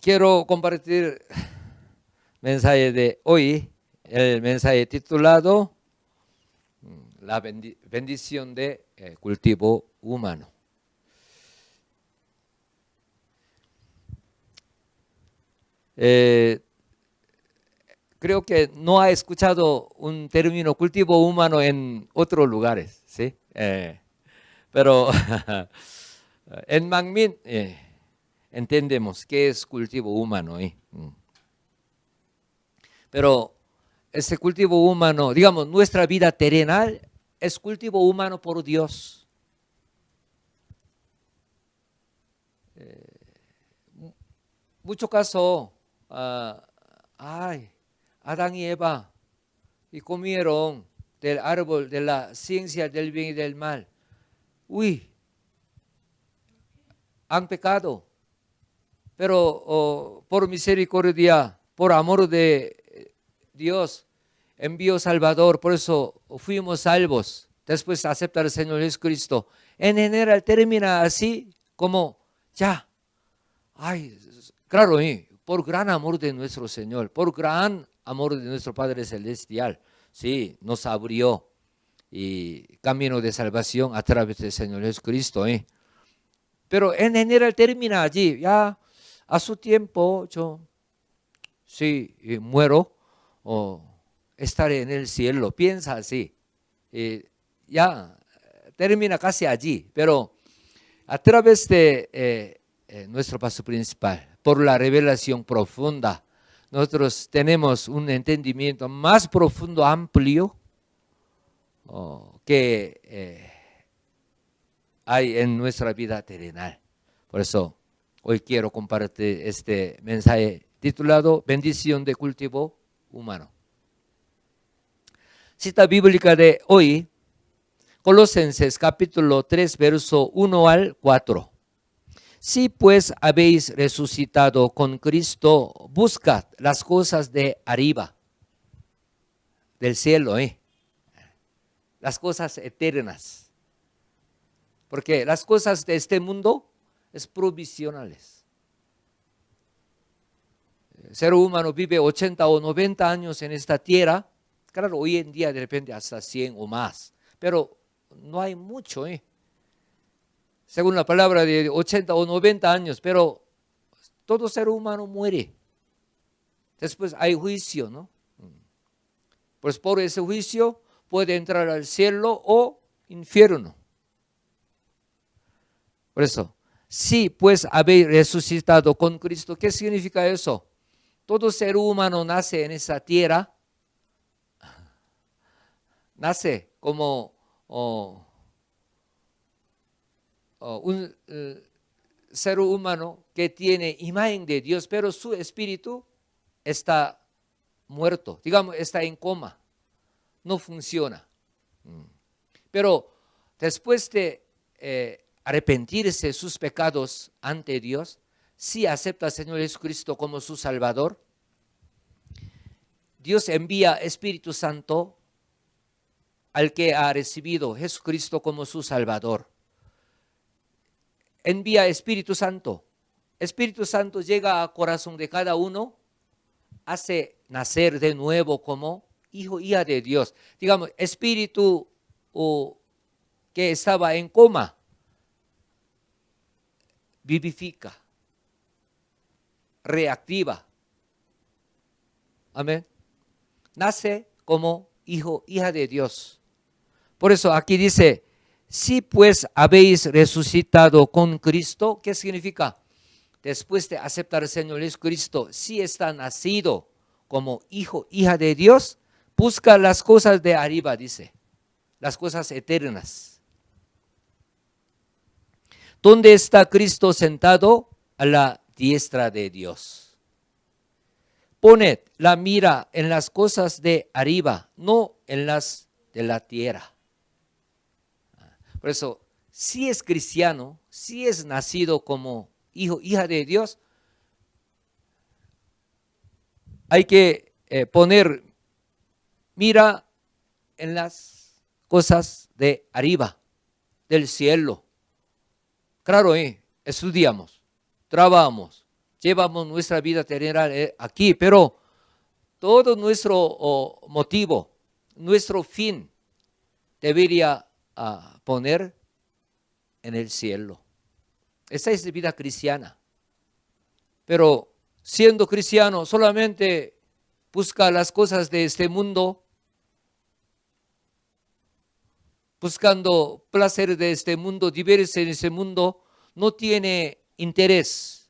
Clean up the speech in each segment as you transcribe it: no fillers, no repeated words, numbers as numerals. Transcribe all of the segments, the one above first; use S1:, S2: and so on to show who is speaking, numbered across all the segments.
S1: Quiero compartir mensaje de hoy, el mensaje titulado La bendición de cultivo humano. Creo que no ha escuchado un término cultivo humano en otros lugares, ¿sí? Pero en Manmin entendemos qué es cultivo humano. Pero ese cultivo humano, digamos, nuestra vida terrenal es cultivo humano por Dios. Mucho caso, Adán y Eva y comieron del árbol de la ciencia del bien y del mal. Han pecado, pero por misericordia, por amor de Dios, envió Salvador, por eso fuimos salvos. Después de aceptar al Señor Jesucristo. En general termina así como ya. Claro, por gran amor de nuestro Señor, por gran amor de nuestro Padre Celestial, sí, nos abrió y camino de salvación a través del Señor Jesucristo. Pero en general termina allí. Ya a su tiempo yo, sí, muero o estaré en el cielo. Piensa así. Ya termina casi allí. Pero a través de nuestro paso principal, por la revelación profunda, nosotros tenemos un entendimiento más profundo, amplio, que hay en nuestra vida terrenal. Por eso hoy quiero compartir este mensaje titulado Bendición de cultivo humano. Cita bíblica de hoy, Colosenses capítulo 3, verso 1 al 4. Si pues habéis resucitado con Cristo, buscad las cosas de arriba, del cielo, las cosas eternas. Porque las cosas de este mundo es provisionales. El ser humano vive 80 o 90 años en esta tierra. Claro, hoy en día de repente hasta 100 o más. Pero no hay mucho, según la palabra de 80 o 90 años, pero todo ser humano muere. Después hay juicio, ¿no? Pues por ese juicio puede entrar al cielo o infierno. Por eso, si pues habéis resucitado con Cristo, ¿qué significa eso? Todo ser humano nace en esa tierra, nace como un ser humano que tiene imagen de Dios, pero su espíritu está muerto, digamos, está en coma, no funciona. Pero después de arrepentirse de sus pecados ante Dios, si acepta al Señor Jesucristo como su Salvador, Dios envía Espíritu Santo al que ha recibido Jesucristo como su Salvador. Envía Espíritu Santo. Espíritu Santo llega al corazón de cada uno, hace nacer de nuevo como hijo, hija de Dios. Digamos, espíritu que estaba en coma, vivifica, reactiva. Amén. Nace como hijo, hija de Dios. Por eso aquí dice, si pues habéis resucitado con Cristo, ¿qué significa? Después de aceptar al Señor Jesucristo, si está nacido como hijo, hija de Dios, busca las cosas de arriba, dice, las cosas eternas. ¿Dónde está Cristo sentado? A la diestra de Dios. Poned la mira en las cosas de arriba, no en las de la tierra. Por eso, si es cristiano, si es nacido como hijo, hija de Dios, hay que poner mira en las cosas de arriba, del cielo. Claro, estudiamos, trabajamos, llevamos nuestra vida terrenal aquí, pero todo nuestro motivo, nuestro fin debería poner en el cielo. Esa es la vida cristiana. Pero siendo cristiano solamente busca las cosas de este mundo, buscando placer de este mundo, divertirse en este mundo, no tiene interés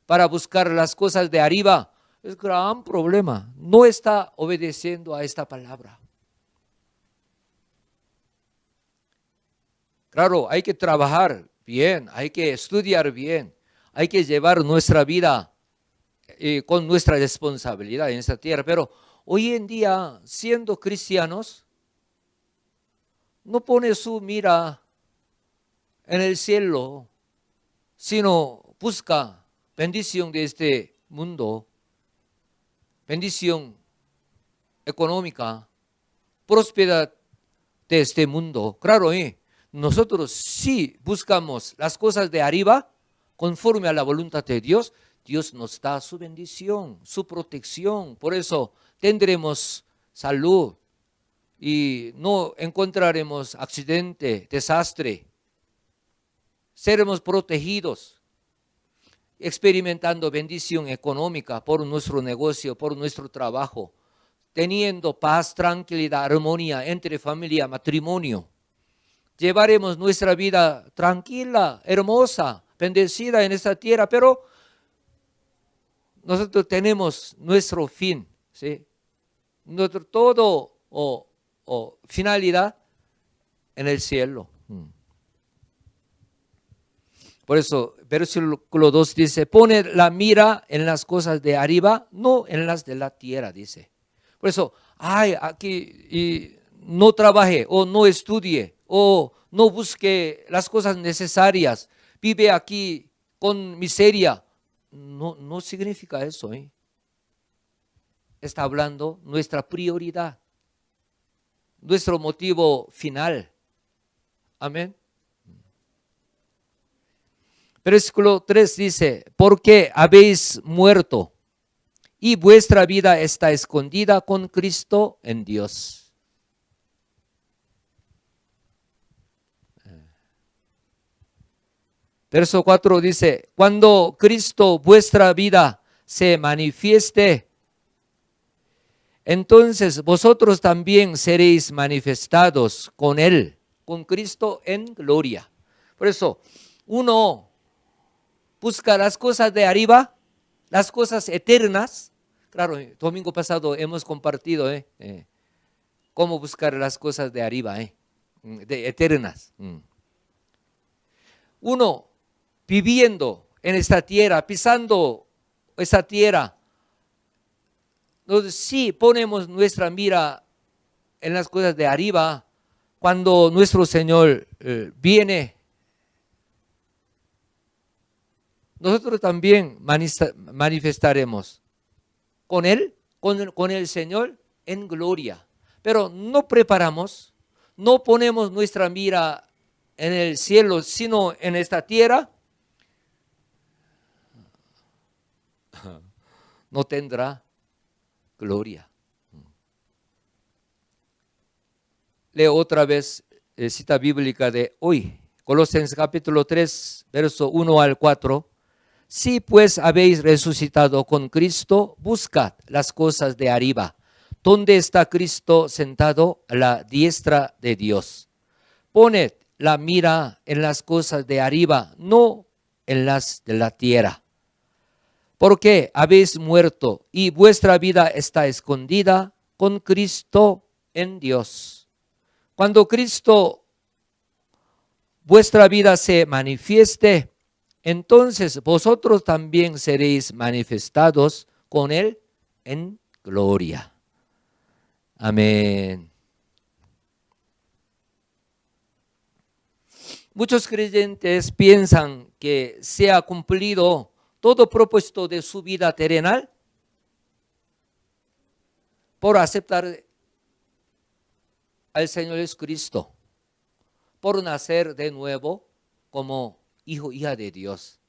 S1: para buscar las cosas de arriba. Es un gran problema. No está obedeciendo a esta palabra. Claro, hay que trabajar bien, hay que estudiar bien, hay que llevar nuestra vida con nuestra responsabilidad en esta tierra. Pero hoy en día, siendo cristianos, no pone su mira en el cielo, sino busca bendición de este mundo, bendición económica, prosperidad de este mundo. Claro, nosotros sí buscamos las cosas de arriba, conforme a la voluntad de Dios, Dios nos da su bendición, su protección. Por eso tendremos salud y no encontraremos accidente, desastre. Seremos protegidos, experimentando bendición económica por nuestro negocio, por nuestro trabajo, teniendo paz, tranquilidad, armonía entre familia, matrimonio. Llevaremos nuestra vida tranquila, hermosa, bendecida en esta tierra, pero nosotros tenemos nuestro fin, ¿sí? Nuestro todo finalidad en el cielo. Por eso, versículo 2 dice, pone la mira en las cosas de arriba, no en las de la tierra, dice. Por eso, aquí no trabaje o no estudie o no busque las cosas necesarias, vive aquí con miseria. No significa eso. Está hablando nuestra prioridad, nuestro motivo final. Amén. Versículo 3 dice, porque habéis muerto y vuestra vida está escondida con Cristo en Dios. Verso 4 dice, cuando Cristo vuestra vida se manifieste, entonces vosotros también seréis manifestados con Él, con Cristo en gloria. Por eso, uno busca las cosas de arriba, las cosas eternas. Claro, domingo pasado hemos compartido cómo buscar las cosas de arriba, de eternas. Uno viviendo en esta tierra, pisando esta tierra, sí ponemos nuestra mira en las cosas de arriba. Cuando nuestro Señor viene, nosotros también manifestaremos con Él, con el Señor en gloria. Pero no preparamos, no ponemos nuestra mira en el cielo, sino en esta tierra, no tendrá gloria. Leo otra vez cita bíblica de hoy, Colosenses capítulo 3, verso 1 al 4. Si pues habéis resucitado con Cristo, buscad las cosas de arriba, donde está Cristo sentado a la diestra de Dios. Poned la mira en las cosas de arriba, no en las de la tierra. Porque habéis muerto y vuestra vida está escondida con Cristo en Dios. Cuando Cristo, vuestra vida se manifieste, entonces vosotros también seréis manifestados con Él en gloria. Amén. Muchos creyentes piensan que se ha cumplido todo propósito de su vida terrenal por aceptar al Señor Jesucristo, por nacer de nuevo como hijo, hija de Dios.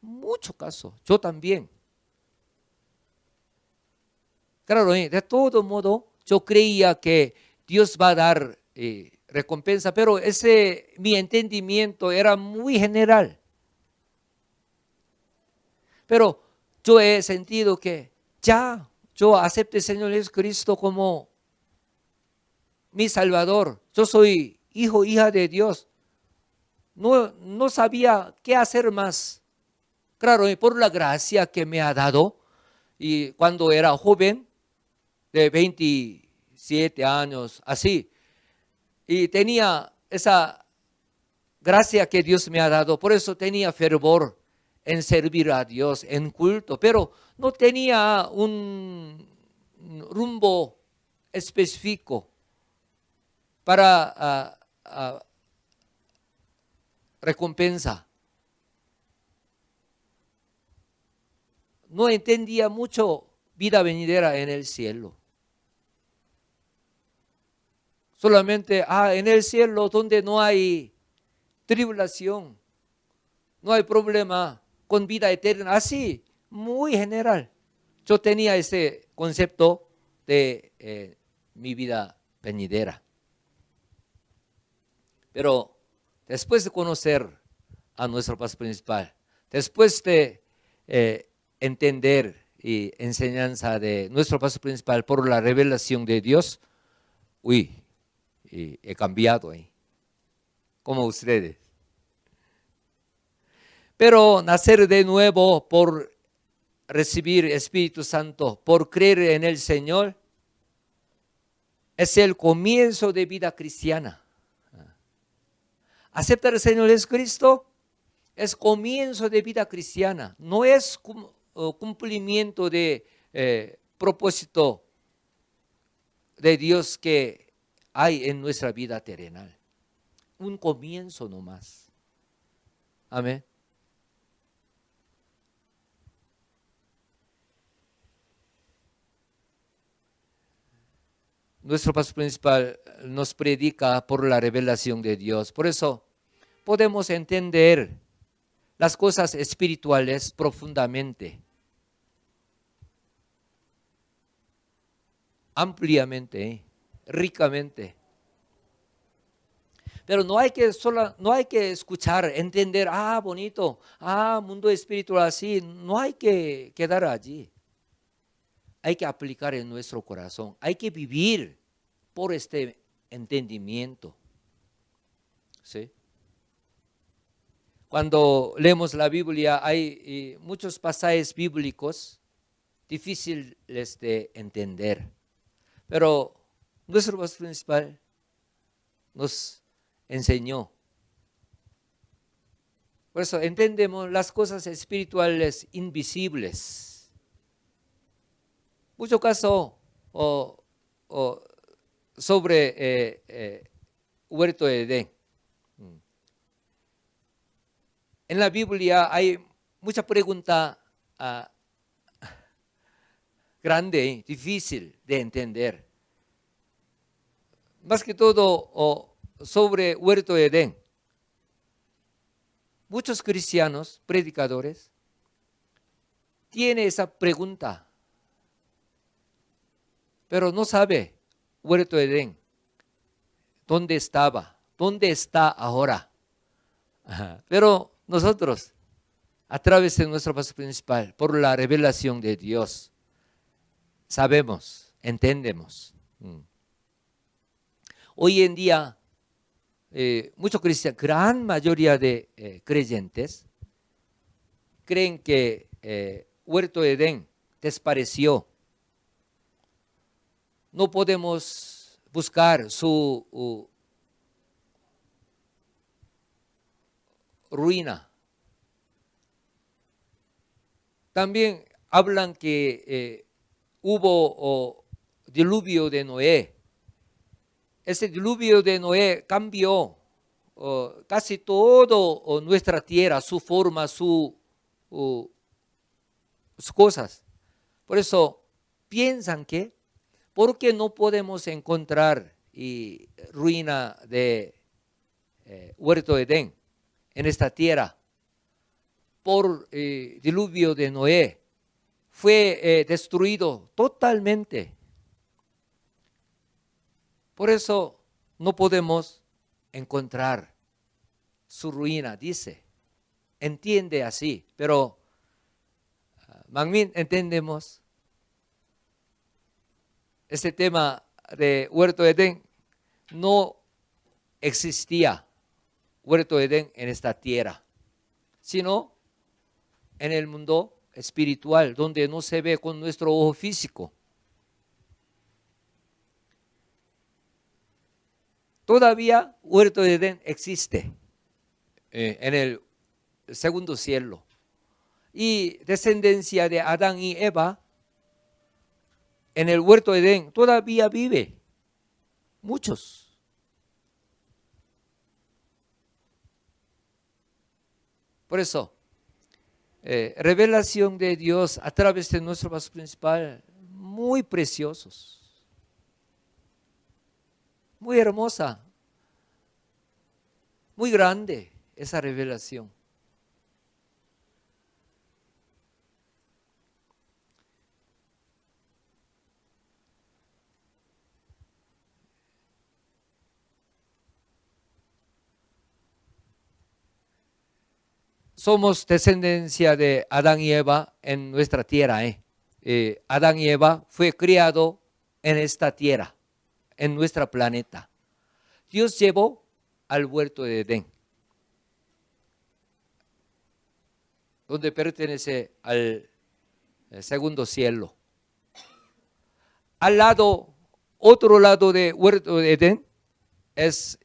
S1: Mucho caso, yo también. Claro, de todo modo, yo creía que Dios va a dar recompensa, pero mi entendimiento era muy general. Pero yo he sentido que ya yo acepté al Señor Jesucristo como mi Salvador. Yo soy hijo, hija de Dios. No sabía qué hacer más. Claro, por la gracia que me ha dado, y cuando era joven, de 27 años, así, y tenía esa gracia que Dios me ha dado, por eso tenía fervor en servir a Dios, en culto, pero no tenía un rumbo específico para recompensa. No entendía mucho vida venidera en el cielo. Solamente en el cielo donde no hay tribulación, no hay problema con vida eterna, así, muy general. Yo tenía ese concepto de mi vida venidera. Pero después de conocer a nuestro pastor principal, después de entender y enseñanza de nuestro pastor principal por la revelación de Dios, he cambiado ahí, como ustedes. Pero nacer de nuevo por recibir Espíritu Santo, por creer en el Señor, es el comienzo de vida cristiana. Aceptar al Señor Jesucristo es comienzo de vida cristiana, no es cumplimiento de propósito de Dios que hay en nuestra vida terrenal. Un comienzo nomás. Amén. Nuestro pastor principal nos predica por la revelación de Dios. Por eso podemos entender las cosas espirituales profundamente, ampliamente, ricamente. Pero no hay que escuchar, entender, bonito, mundo espiritual así. No hay que quedar allí. Hay que aplicar en nuestro corazón. Hay que vivir por este entendimiento. ¿Sí? Cuando leemos la Biblia hay muchos pasajes bíblicos difíciles de entender. Pero nuestro pastor principal nos enseñó. Por eso entendemos las cosas espirituales invisibles. Mucho caso sobre huerto de Edén. En la Biblia hay mucha pregunta grande, difícil de entender. Más que todo sobre huerto de Edén. Muchos cristianos, predicadores, tienen esa pregunta, pero no sabe huerto de Edén, dónde estaba, dónde está ahora. Pero nosotros, a través de nuestro pastor principal, por la revelación de Dios, sabemos, entendemos. Hoy en día, muchos cristianos, gran mayoría de creyentes, creen que huerto de Edén desapareció. No podemos buscar su ruina. También hablan que hubo diluvio de Noé. Ese diluvio de Noé cambió casi todo nuestra tierra, su forma, sus cosas. Por eso piensan que, ¿por qué no podemos encontrar ruina de huerto de Edén en esta tierra? por diluvio de Noé, fue destruido totalmente. Por eso no podemos encontrar su ruina, dice. Entiende así, pero Mangmin entendemos este tema de Huerto de Edén. No existía Huerto de Edén en esta tierra, sino en el mundo espiritual, donde no se ve con nuestro ojo físico. Todavía Huerto de Edén existe en el segundo cielo. Y descendencia de Adán y Eva en el Huerto de Edén todavía vive. Muchos. Por eso, revelación de Dios a través de nuestro paso principal, muy preciosos. Muy hermosa, muy grande esa revelación. Somos descendencia de Adán y Eva en nuestra tierra. Adán y Eva fue criado en esta tierra, en nuestro planeta. Dios llevó al huerto de Edén, donde pertenece al segundo cielo. Al lado, otro lado de huerto de Edén es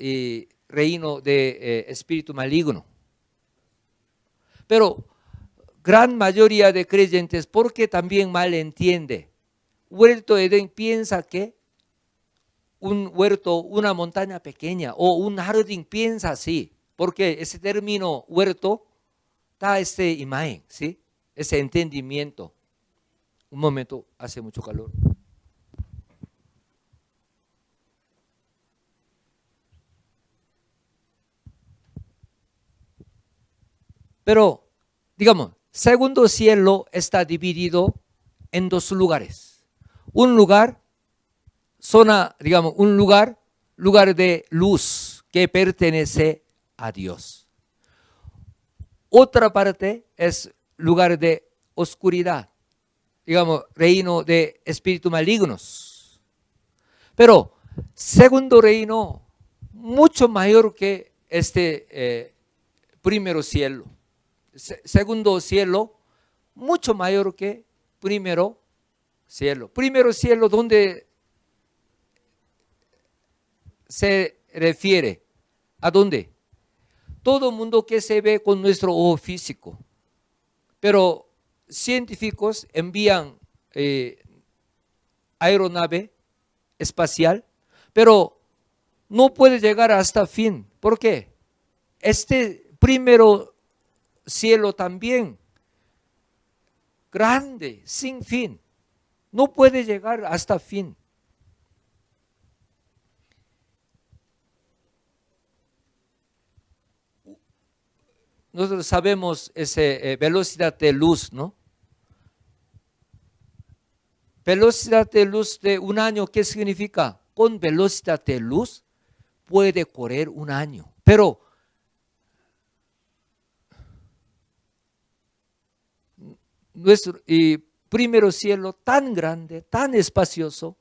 S1: reino de espíritu maligno. Pero gran mayoría de creyentes, porque también mal entiende, huerto de Edén piensa que un huerto, una montaña pequeña o un jardín, piensa así, porque ese término huerto da esta imagen, ¿sí? Ese entendimiento. Un momento, hace mucho calor. Pero, digamos, segundo cielo está dividido en dos lugares. Un lugar, zona, digamos, un lugar de luz que pertenece a Dios. Otra parte es lugar de oscuridad, digamos, reino de espíritus malignos. Pero segundo reino, mucho mayor que este primero cielo. Segundo cielo, mucho mayor que primero cielo. Primero cielo, donde se refiere a dónde. Todo mundo que se ve con nuestro ojo físico. Pero científicos envían aeronave espacial, pero no puede llegar hasta fin. ¿Por qué? Este primero cielo también, grande, sin fin, no puede llegar hasta fin. Nosotros sabemos esa velocidad de luz, ¿no? Velocidad de luz de un año, ¿qué significa? Con velocidad de luz puede correr un año, pero nuestro primero cielo tan grande, tan espacioso,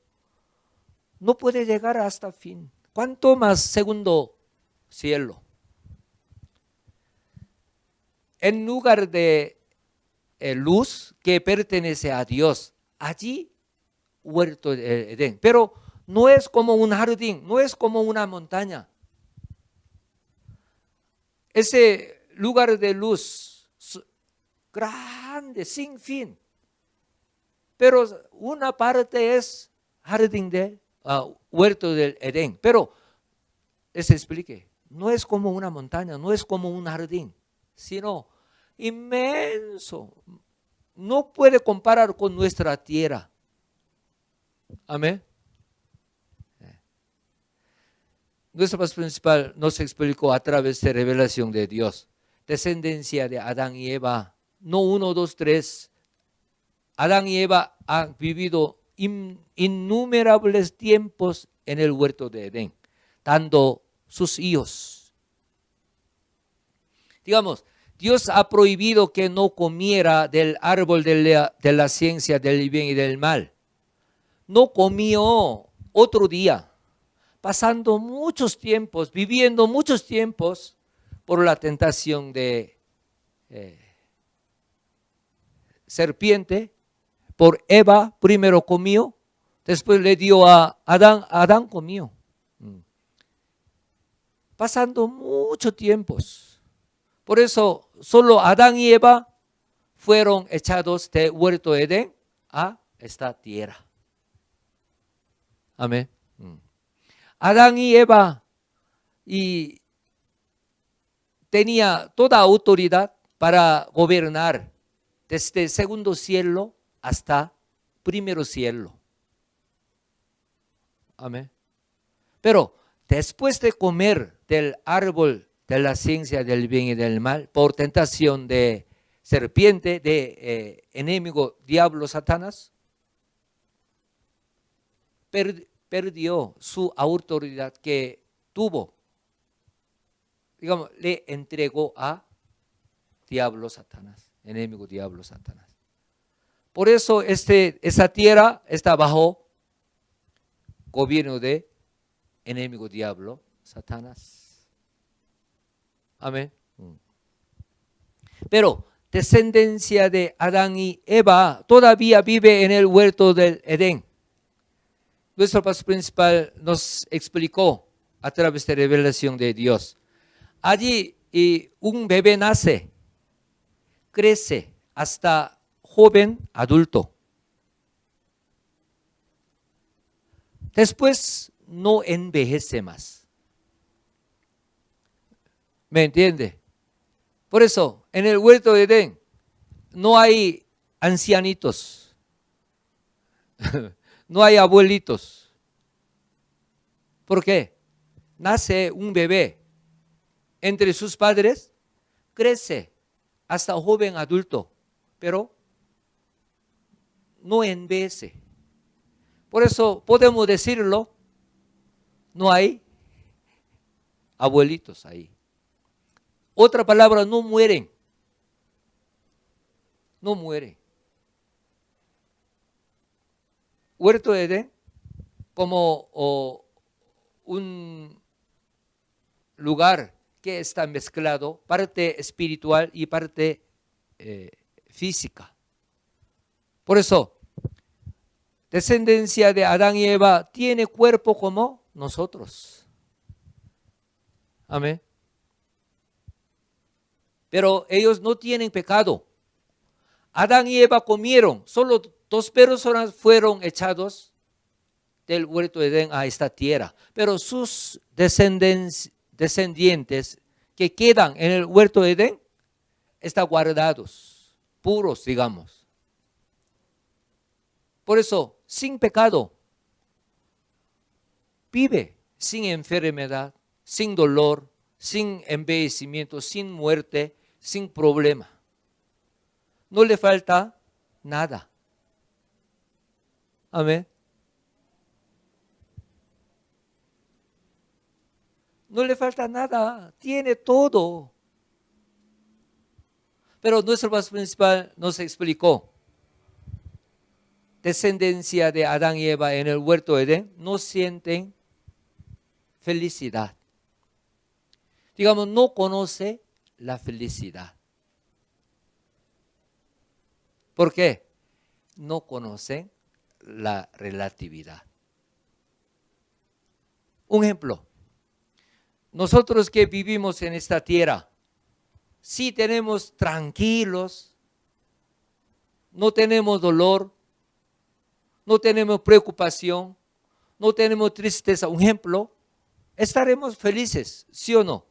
S1: no puede llegar hasta fin. ¿Cuánto más segundo cielo? En lugar de luz que pertenece a Dios, allí huerto de Edén. Pero no es como un jardín, no es como una montaña. Ese lugar de luz grande, sin fin. Pero una parte es jardín de huerto del Edén. Pero, les explique, no es como una montaña, no es como un jardín, sino inmenso. No puede comparar con nuestra tierra. Amén. Nuestro pastor principal nos explicó a través de revelación de Dios descendencia de Adán y Eva, no 1, 2, 3. Adán y Eva han vivido innumerables tiempos en el huerto de Edén, dando sus hijos. Digamos, Dios ha prohibido que no comiera del árbol de la ciencia del bien y del mal. No comió otro día, pasando muchos tiempos, viviendo muchos tiempos por la tentación de serpiente. Por Eva primero comió, después le dio a Adán, Adán comió. Pasando muchos tiempos. Por eso solo Adán y Eva fueron echados del huerto de Edén a esta tierra. Amén. Adán y Eva tenía toda autoridad para gobernar desde el segundo cielo hasta primero cielo. Amén. Pero después de comer del árbol de la ciencia del bien y del mal, por tentación de serpiente, de enemigo, diablo, Satanás, perdió su autoridad que tuvo. Digamos, le entregó a diablo, Satanás, enemigo, diablo, Satanás. Por eso esa tierra está bajo gobierno de enemigo, diablo, Satanás. Amén. Pero descendencia de Adán y Eva todavía vive en el huerto del Edén. Nuestro pastor principal nos explicó a través de revelación de Dios. Allí un bebé nace, crece hasta joven adulto. Después no envejece más. ¿Me entiende? Por eso, en el huerto de Edén no hay ancianitos, no hay abuelitos. ¿Por qué? Nace un bebé entre sus padres, crece hasta joven adulto, pero no envejece. Por eso podemos decirlo, no hay abuelitos ahí. Otra palabra, no mueren. No mueren. Huerto de Edén, como un lugar que está mezclado, parte espiritual y parte física. Por eso, descendencia de Adán y Eva tiene cuerpo como nosotros. Amén. Pero ellos no tienen pecado. Adán y Eva comieron, solo 2 personas fueron echados del huerto de Edén a esta tierra. Pero sus descendientes que quedan en el huerto de Edén están guardados, puros, digamos. Por eso, sin pecado, vive sin enfermedad, sin dolor, sin envejecimiento, sin muerte, sin problema. No le falta nada. Amén. No le falta nada, tiene todo. Pero nuestro pastor principal nos explicó, descendencia de Adán y Eva en el huerto de Edén no sienten felicidad. Digamos, no conoce la felicidad. ¿Por qué? No conocen la relatividad. Un ejemplo. Nosotros que vivimos en esta tierra, sí tenemos tranquilos, no tenemos dolor, no tenemos preocupación, no tenemos tristeza. Un ejemplo, estaremos felices, ¿sí o no?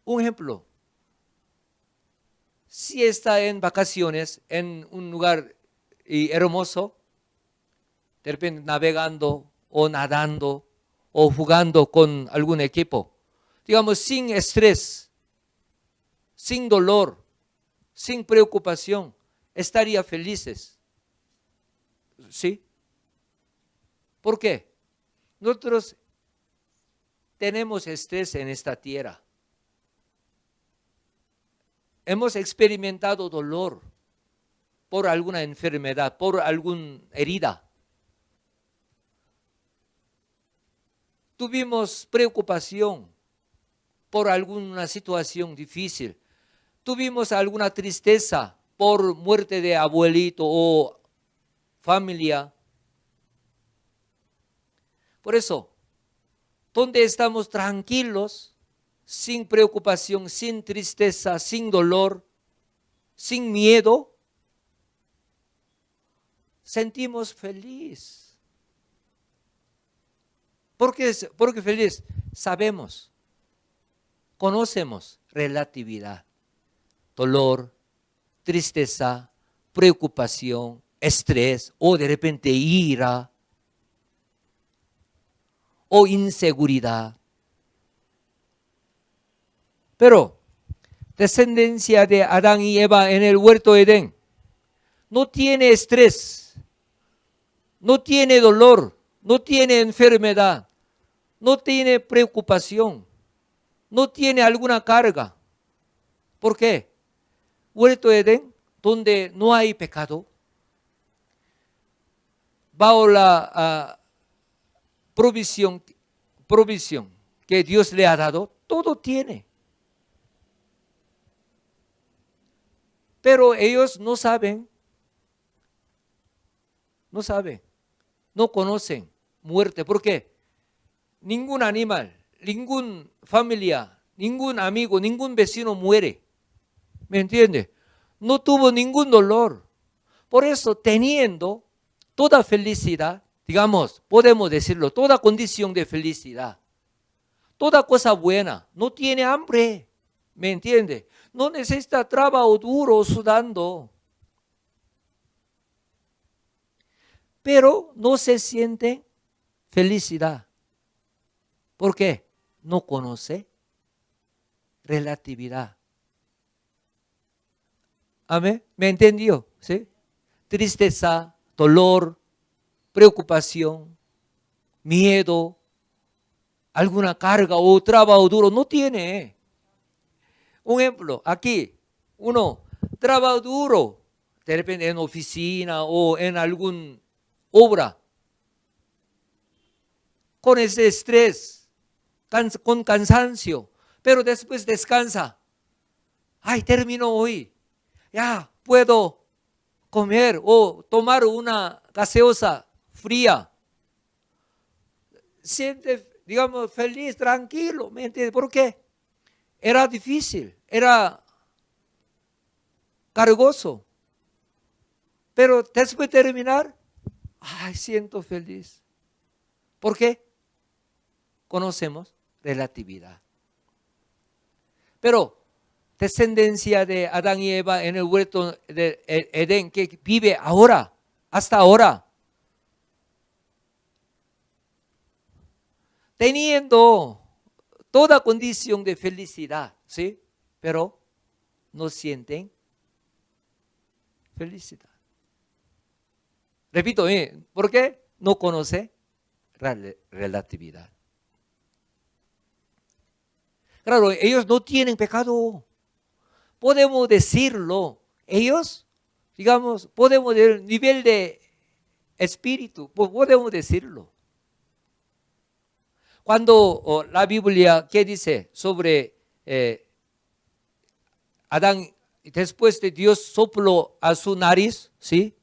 S1: Un ejemplo, si está en vacaciones en un lugar hermoso, de repente navegando o nadando o jugando con algún equipo, digamos, sin estrés, sin dolor, sin preocupación, estaría felices. ¿Sí? ¿Por qué? Nosotros tenemos estrés en esta tierra. Hemos experimentado dolor por alguna enfermedad, por alguna herida. Tuvimos preocupación por alguna situación difícil. Tuvimos alguna tristeza por muerte de abuelito o familia. Por eso, donde estamos tranquilos, sin preocupación, sin tristeza, sin dolor, sin miedo, sentimos feliz. ¿Por qué feliz? Sabemos, conocemos relatividad, dolor, tristeza, preocupación, estrés o de repente ira o inseguridad. Pero descendencia de Adán y Eva en el huerto de Edén no tiene estrés, no tiene dolor, no tiene enfermedad, no tiene preocupación, no tiene alguna carga. ¿Por qué? Huerto de Edén, donde no hay pecado, bajo la provisión que Dios le ha dado, todo tiene. Pero ellos no saben, no conocen muerte. ¿Por qué? Ningún animal, ningún familia, ningún amigo, ningún vecino muere. ¿Me entiende? No tuvo ningún dolor. Por eso, teniendo toda felicidad, digamos, podemos decirlo, toda condición de felicidad, toda cosa buena, no tiene hambre. ¿Me entiende? No necesita trabajo duro sudando. Pero no se siente felicidad. ¿Por qué? No conoce relatividad. ¿Amén? ¿Me entendió? ¿Sí? Tristeza, dolor, preocupación, miedo, alguna carga o trabajo duro, no tiene. Un ejemplo, aquí, uno trabaja duro, de repente en oficina o en alguna obra, con ese estrés, con cansancio, pero después descansa. Ay, terminó hoy, ya puedo comer o tomar una gaseosa fría. Siente, digamos, feliz, tranquilo, ¿me entiendes? ¿Por qué? Era difícil, era cargoso. Pero después de terminar, ay, siento feliz. ¿Por qué? Conocemos relatividad. Pero descendencia de Adán y Eva en el huerto de Edén que vive ahora, hasta ahora, teniendo toda condición de felicidad, ¿sí? Pero no sienten felicidad. Repito, ¿por qué? No conoce relatividad. Claro, ellos no tienen pecado. Podemos decirlo. Ellos, digamos, podemos del nivel de espíritu, podemos decirlo. Cuando la Biblia, ¿qué dice sobre Adán? Después de Dios sopló a su nariz, ¿sí?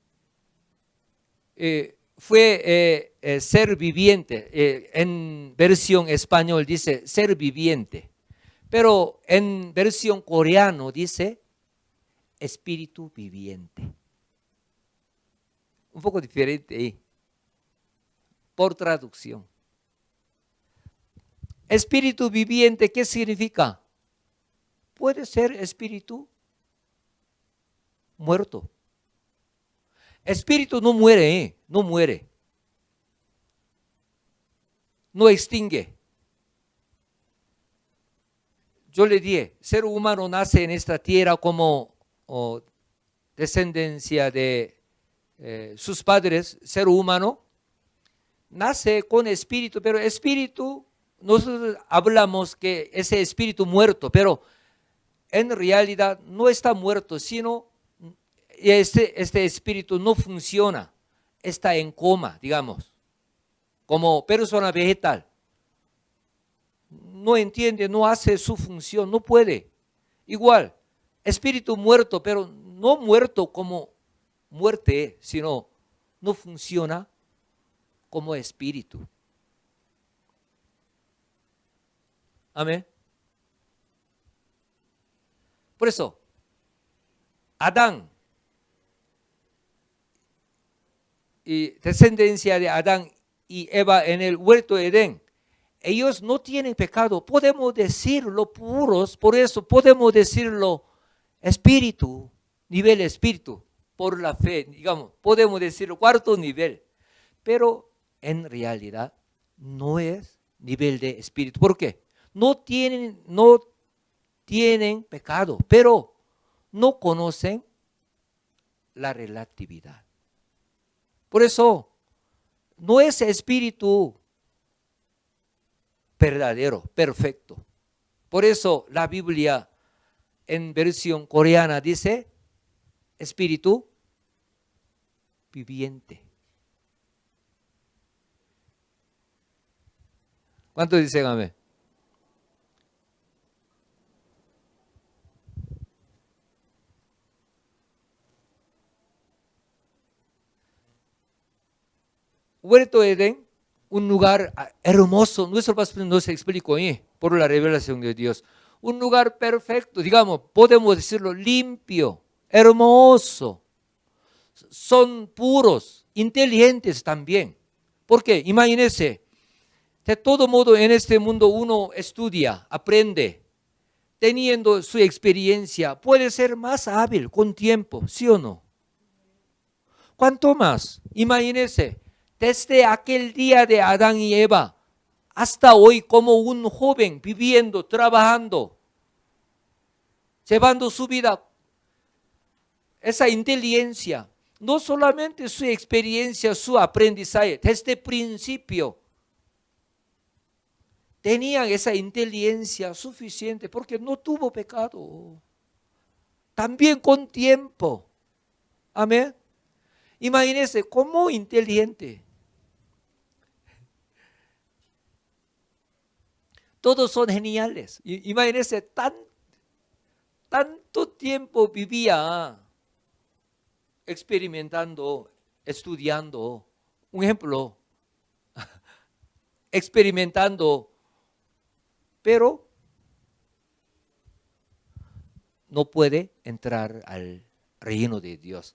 S1: Fue ser viviente. En versión español dice ser viviente. Pero en versión coreano dice espíritu viviente. Un poco diferente ahí, por traducción. Espíritu viviente, ¿qué significa? Puede ser espíritu muerto. Espíritu no muere, no muere. No extingue. yo le dije, ser humano nace en esta tierra como descendencia de sus padres, ser humano, nace con espíritu, pero espíritu, nosotros hablamos que ese espíritu muerto, pero en realidad no está muerto, sino este espíritu no funciona, está en coma, digamos, como persona vegetal. No entiende, no hace su función, no puede. Igual, espíritu muerto, pero no muerto como muerte, sino no funciona como espíritu. Amén. Por eso, Adán y descendencia de Adán y Eva en el huerto de Edén, ellos no tienen pecado, podemos decirlo puros, por eso podemos decirlo espíritu, nivel espíritu, por la fe, digamos, podemos decirlo cuarto nivel, pero en realidad no es nivel de espíritu. ¿Por qué? No tienen pecado, pero no conocen la relatividad. Por eso no es espíritu verdadero, perfecto. Por eso la Biblia en versión coreana dice espíritu viviente. ¿Cuántos dicen amén? Huerto de Edén, un lugar hermoso, nuestro pastor nos explicó por la revelación de Dios, un lugar perfecto, digamos, podemos decirlo limpio, hermoso, son puros, inteligentes también. ¿Por qué? Imagínense, de todo modo en este mundo uno estudia, aprende, teniendo su experiencia, puede ser más hábil con tiempo, ¿sí o no? ¿Cuánto más? Imagínense, desde aquel día de Adán y Eva hasta hoy como un joven viviendo, trabajando, llevando su vida, esa inteligencia, no solamente su experiencia, su aprendizaje, desde el principio tenían esa inteligencia suficiente porque no tuvo pecado. También con tiempo. Amén. Imagínense cómo inteligente. Todos son geniales. Imagínense, tanto tiempo vivía experimentando, estudiando. Un ejemplo, experimentando, pero no puede entrar al reino de Dios.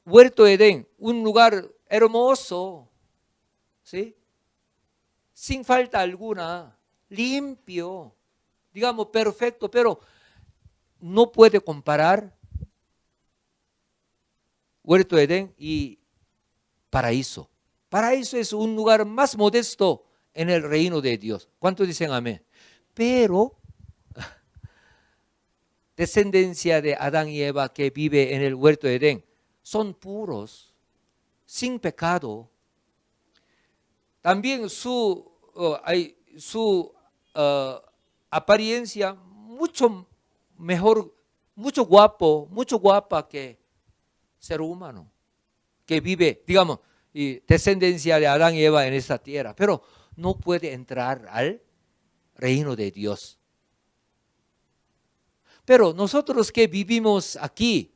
S1: Huerto de Edén, un lugar hermoso, ¿sí? Sin falta alguna, limpio, digamos perfecto, pero no puede comparar Huerto de Edén y paraíso. Paraíso es un lugar más modesto en el reino de Dios. ¿Cuántos dicen amén? Pero descendencia de Adán y Eva que vive en el huerto de Edén son puros, sin pecado. También su apariencia mucho mejor, mucho guapa que ser humano que vive, digamos, y descendencia de Adán y Eva en esta tierra, pero no puede entrar al reino de Dios. Pero nosotros que vivimos aquí,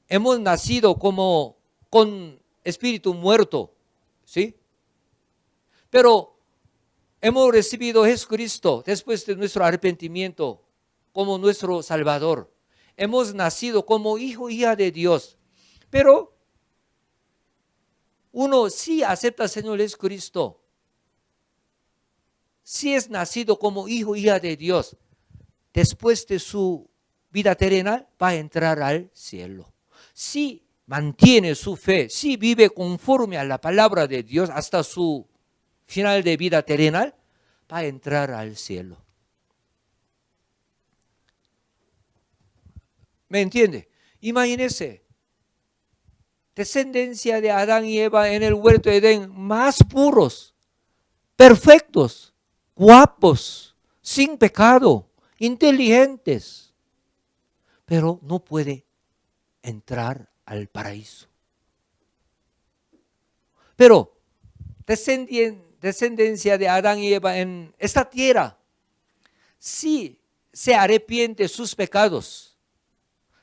S1: hemos nacido como con espíritu muerto, ¿sí? Pero hemos recibido a Jesucristo después de nuestro arrepentimiento como nuestro Salvador. Hemos nacido como hijo y hija de Dios. Pero uno sí acepta al Señor Jesucristo. Sí es nacido como hijo y hija de Dios. Después de su vida terrenal va a entrar al cielo. Si mantiene su fe, si vive conforme a la palabra de Dios hasta su final de vida terrenal, va a entrar al cielo. ¿Me entiende? Imagínese, descendencia de Adán y Eva en el huerto de Edén, más puros, perfectos, guapos, sin pecado, inteligentes, pero no puede entrar al paraíso. Pero descendencia de Adán y Eva en esta tierra, si se arrepiente de sus pecados,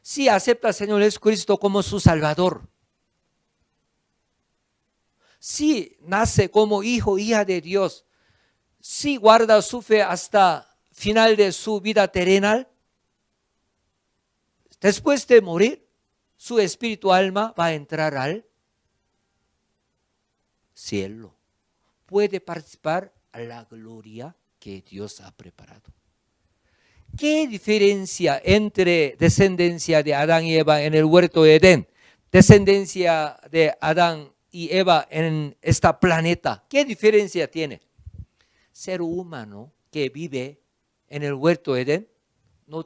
S1: si acepta al Señor Jesucristo como su Salvador, si nace como hijo, hija de Dios, si guarda su fe hasta final de su vida terrenal, después de morir, su espíritu alma va a entrar al cielo. Puede participar a la gloria que Dios ha preparado. ¿Qué diferencia entre descendencia de Adán y Eva en el huerto de Edén, descendencia de Adán y Eva en este planeta? ¿Qué diferencia tiene? Ser humano que vive en el huerto de Edén no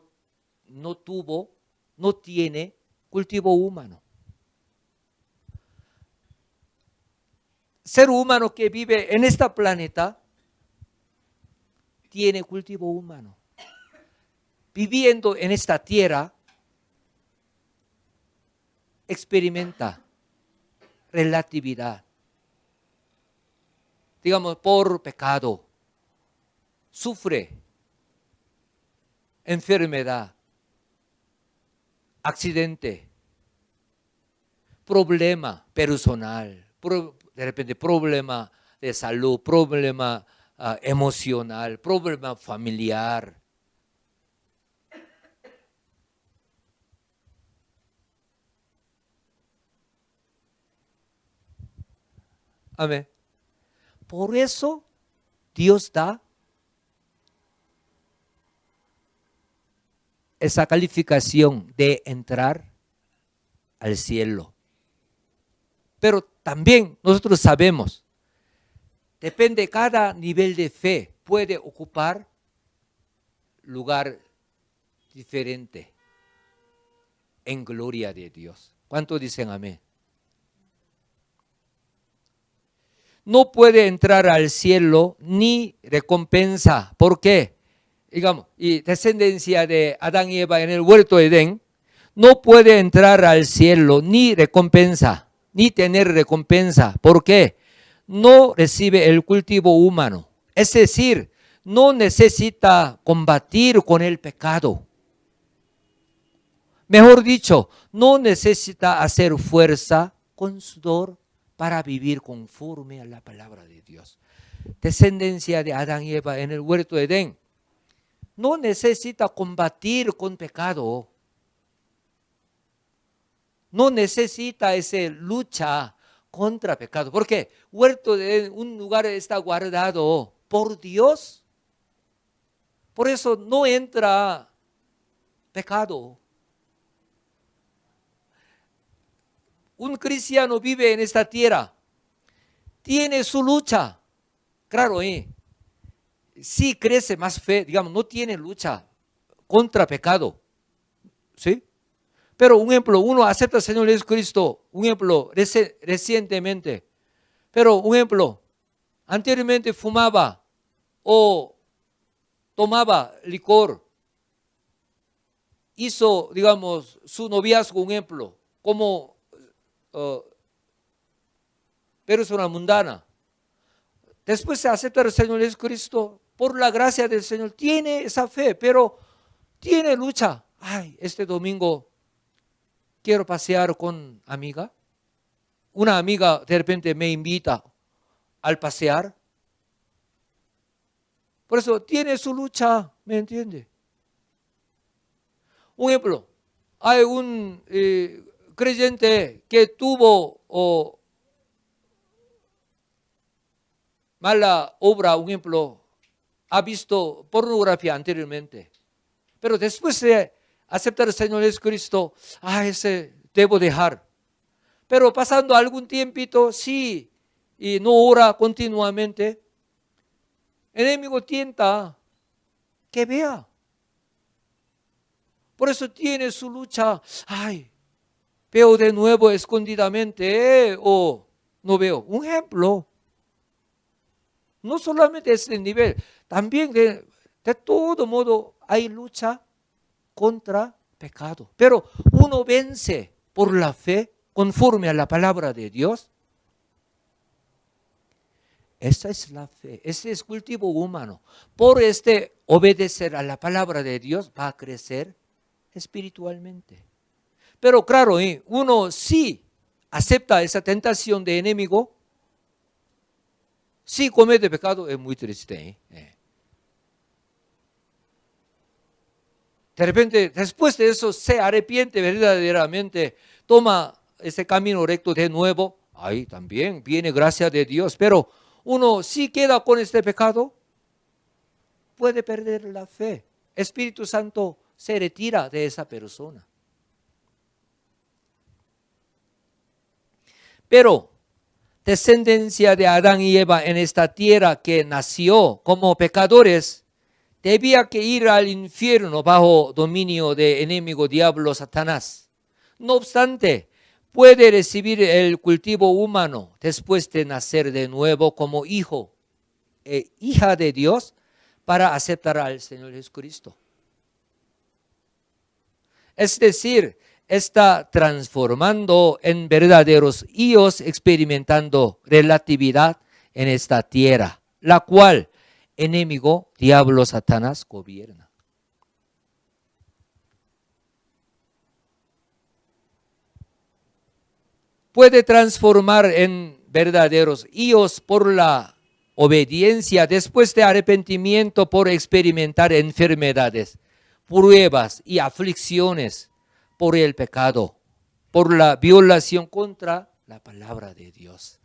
S1: tiene cultivo humano. Ser humano que vive en este planeta tiene cultivo humano. Viviendo en esta tierra, experimenta relatividad. Digamos, por pecado, sufre enfermedad, accidente, problema personal, de repente problema de salud, problema emocional, problema familiar. Amén. Por eso Dios da esa calificación de entrar al cielo. Pero también nosotros sabemos, depende de cada nivel de fe, puede ocupar lugar diferente en gloria de Dios. ¿Cuántos dicen amén? No puede entrar al cielo ni recompensa. ¿Por qué? Digamos, y descendencia de Adán y Eva en el huerto de Edén, no puede entrar al cielo ni recompensa, ni tener recompensa. ¿Por qué? No recibe el cultivo humano. Es decir, no necesita combatir con el pecado. Mejor dicho, no necesita hacer fuerza con sudor para vivir conforme a la palabra de Dios. Descendencia de Adán y Eva en el huerto de Edén no necesita combatir con pecado. No necesita esa lucha contra pecado. Porque huerto de Edén, un lugar está guardado por Dios. Por eso no entra pecado. Un cristiano vive en esta tierra, tiene su lucha. Claro, sí crece más fe, digamos, no tiene lucha contra pecado. ¿Sí? Pero un ejemplo, uno acepta al Señor Jesucristo, un ejemplo, recientemente. Pero un ejemplo, anteriormente fumaba o tomaba licor. Hizo, digamos, su noviazgo, un ejemplo, como persona mundana. Después de aceptar al Señor Jesucristo, por la gracia del Señor, tiene esa fe, pero tiene lucha. Ay, este domingo quiero pasear con amiga. Una amiga de repente me invita al pasear. Por eso tiene su lucha, ¿me entiende? Un ejemplo, hay un creyente que tuvo mala obra, un ejemplo, ha visto pornografía anteriormente, pero después de aceptar al Señor Jesucristo, ese debo dejar. Pero pasando algún tiempito, sí, y no ora continuamente, el enemigo tienta que vea. Por eso tiene su lucha. Ay, veo de nuevo escondidamente o no veo. Un ejemplo. No solamente este nivel, también de todo modo hay lucha contra pecado. Pero uno vence por la fe conforme a la palabra de Dios. Esa es la fe, ese es cultivo humano. Por obedecer a la palabra de Dios va a crecer espiritualmente. Pero claro, uno sí acepta esa tentación de enemigo, sí comete pecado, es muy triste. De repente, después de eso, se arrepiente verdaderamente, toma ese camino recto de nuevo. Ahí también viene gracia de Dios, pero uno sí queda con este pecado, puede perder la fe. Espíritu Santo se retira de esa persona. Pero descendencia de Adán y Eva en esta tierra que nació como pecadores, debía que ir al infierno bajo dominio de enemigo diablo Satanás. No obstante, puede recibir el cultivo humano después de nacer de nuevo como hijo e hija de Dios para aceptar al Señor Jesucristo. Es decir, está transformando en verdaderos hijos, experimentando relatividad en esta tierra, la cual enemigo, diablo, Satanás gobierna. Puede transformar en verdaderos hijos por la obediencia después de arrepentimiento, por experimentar enfermedades, pruebas y aflicciones por el pecado, por la violación contra la palabra de Dios.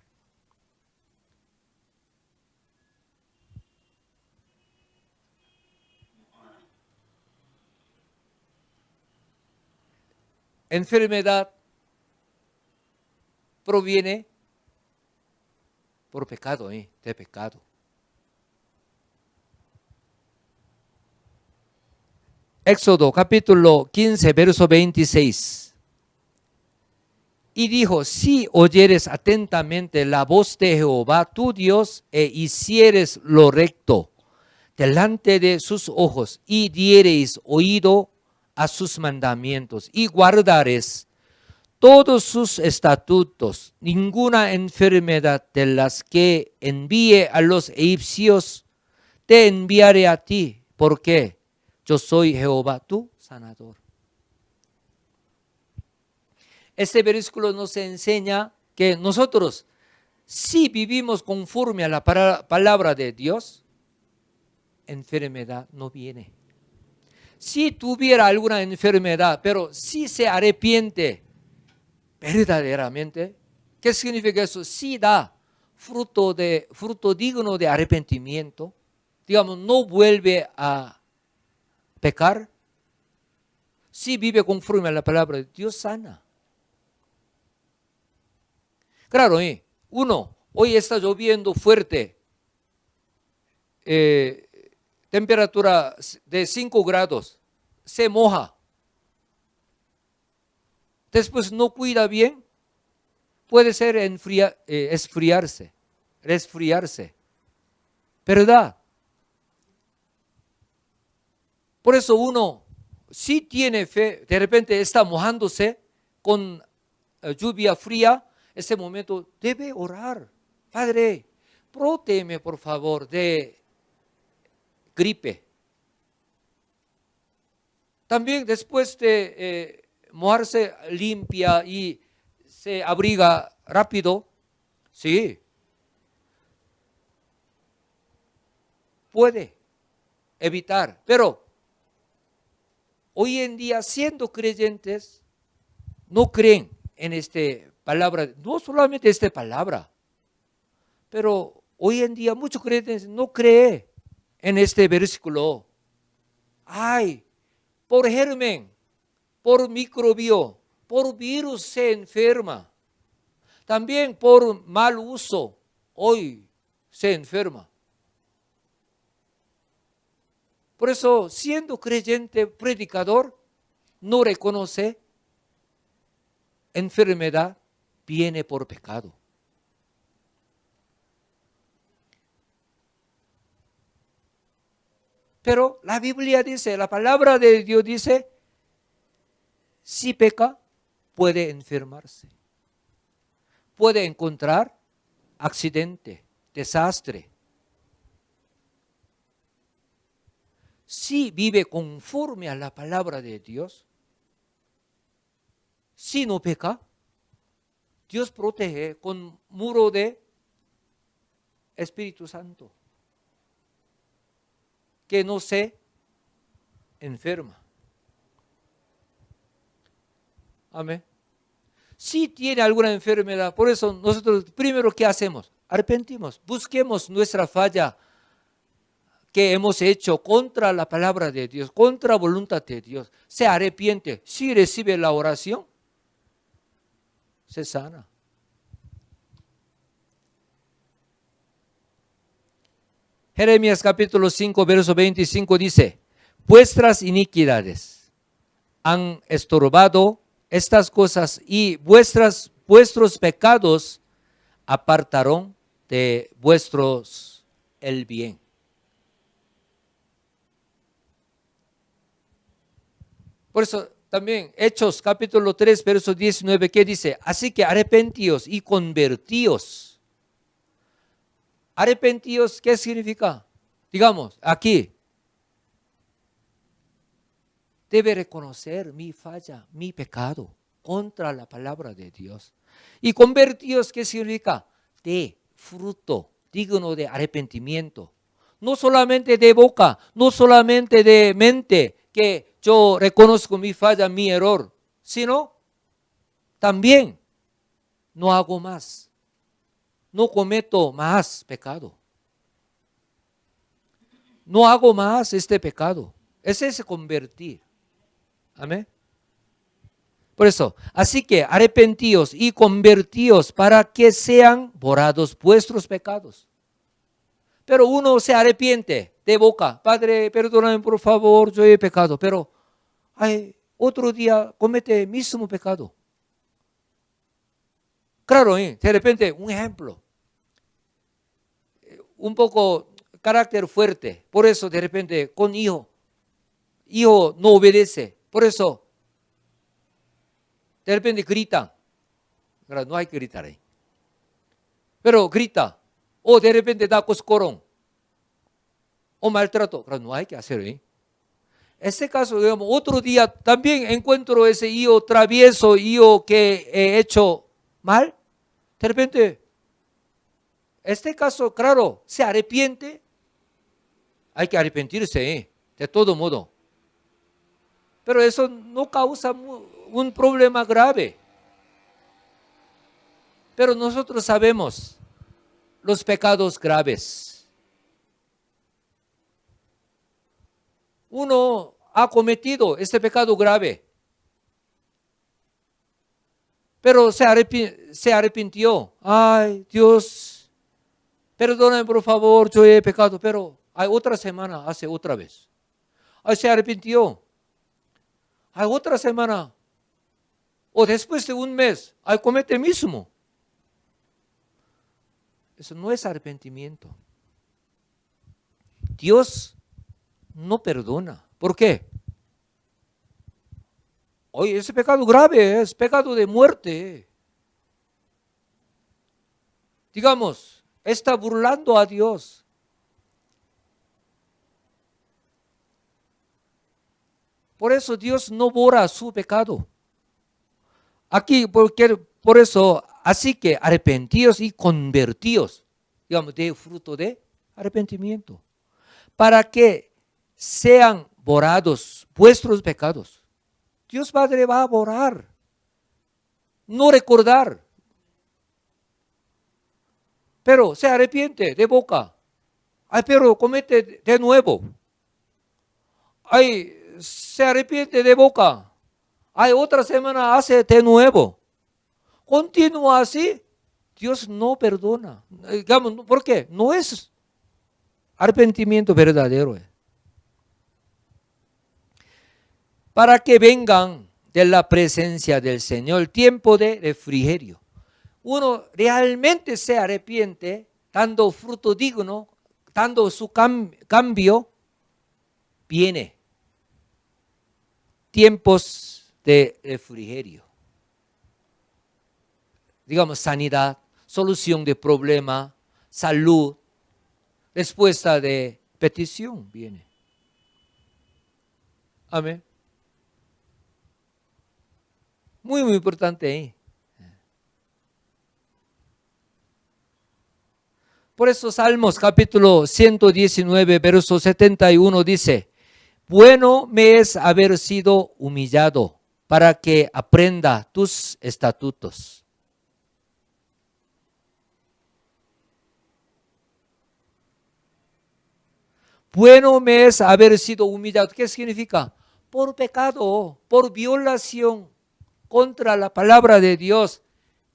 S1: Enfermedad proviene por pecado, de pecado. Éxodo capítulo 15, verso 26. Y dijo, si oyeres atentamente la voz de Jehová tu Dios e hicieres lo recto delante de sus ojos y diereis oído a sus mandamientos y guardares todos sus estatutos, ninguna enfermedad de las que envíe a los egipcios te enviaré a ti, porque yo soy Jehová tu sanador. Este versículo nos enseña que nosotros, si vivimos conforme a la palabra de Dios, enfermedad no viene. Si tuviera alguna enfermedad, pero si se arrepiente verdaderamente, ¿qué significa eso? Si da fruto digno de arrepentimiento, digamos, no vuelve a pecar, si vive conforme a la palabra de Dios, sana. Claro, hoy está lloviendo fuerte, temperatura de 5 grados, se moja. Después no cuida bien, puede ser resfriarse. ¿Verdad? Por eso uno, si tiene fe, de repente está mojándose con lluvia fría, ese momento debe orar. Padre, protégeme por favor de gripe. También después de mojarse, limpia y se abriga rápido, sí, puede evitar. Pero hoy en día, siendo creyentes, no creen en esta palabra, no solamente esta palabra, pero hoy en día muchos creyentes no creen en este versículo. Ay, por germen, por microbio, por virus se enferma. También por mal uso, hoy se enferma. Por eso, siendo creyente, predicador, no reconoce enfermedad, viene por pecado. Pero la Biblia dice, la palabra de Dios dice, si peca, puede enfermarse. Puede encontrar accidente, desastre. Si vive conforme a la palabra de Dios, si no peca, Dios protege con muro de Espíritu Santo, que no se enferma. Amén. Si tiene alguna enfermedad, por eso nosotros primero, ¿qué hacemos? Arrepentimos, busquemos nuestra falla que hemos hecho contra la palabra de Dios, contra la voluntad de Dios. Se arrepiente, si recibe la oración, se sana. Jeremías capítulo 5, verso 25 dice, vuestras iniquidades han estorbado estas cosas y vuestros pecados apartaron de vuestros el bien. Por eso también Hechos capítulo 3, verso 19, ¿qué dice? Así que arrepentíos y convertíos. Arrepentíos, ¿qué significa? Digamos, aquí, debe reconocer mi falla, mi pecado contra la palabra de Dios. Y convertíos, ¿qué significa? De fruto digno de arrepentimiento. No solamente de boca, no solamente de mente, que yo reconozco mi falla, mi error, sino también no hago más, no cometo más pecado. No hago más este pecado. Ese es convertir. Amén. Por eso, así que arrepentíos y convertíos para que sean borrados vuestros pecados. Pero uno se arrepiente de boca. Padre, perdóname por favor, yo he pecado. Pero otro día comete el mismo pecado. Claro, de repente, un ejemplo. Un poco carácter fuerte. Por eso, de repente, con hijo no obedece. Por eso, de repente grita. Claro, no hay que gritar ahí. Pero grita. O de repente da coscorrón. O maltrato. Claro, no hay que hacerlo. En este caso, digamos, otro día también encuentro ese hijo travieso, hijo que he hecho mal. De repente, este caso, claro, se arrepiente. Hay que arrepentirse, de todo modo. Pero eso no causa un problema grave. Pero nosotros sabemos los pecados graves. Uno ha cometido este pecado grave, pero se arrepintió. Ay, Dios, perdóname por favor, yo he pecado, pero hay otra semana, hace otra vez. Ay, se arrepintió. Hay otra semana, o después de un mes, ay, comete el mismo. Eso no es arrepentimiento. Dios no perdona. ¿Por qué? Oye, ese pecado grave es pecado de muerte. Digamos, está burlando a Dios. Por eso Dios no borra su pecado. Aquí, por eso, así que arrepentíos y convertíos, digamos, de fruto de arrepentimiento, para que sean borrados vuestros pecados. Dios Padre va a borrar, no recordar. Pero se arrepiente de boca. Ay, pero comete de nuevo. Ay, se arrepiente de boca. Ay, otra semana hace de nuevo. Continúa así, Dios no perdona. Digamos, ¿por qué? No es arrepentimiento verdadero. para que vengan de la presencia del Señor, tiempo de refrigerio. Uno realmente se arrepiente, dando fruto digno, dando su cambio, viene tiempos de refrigerio. Digamos, sanidad, solución de problema, salud, respuesta de petición viene. Amén. Muy, muy importante ahí. Por eso Salmos capítulo 119, verso 71 dice, bueno me es haber sido humillado para que aprenda tus estatutos. Bueno me es haber sido humillado. ¿Qué significa? Por pecado, por violación contra la palabra de Dios,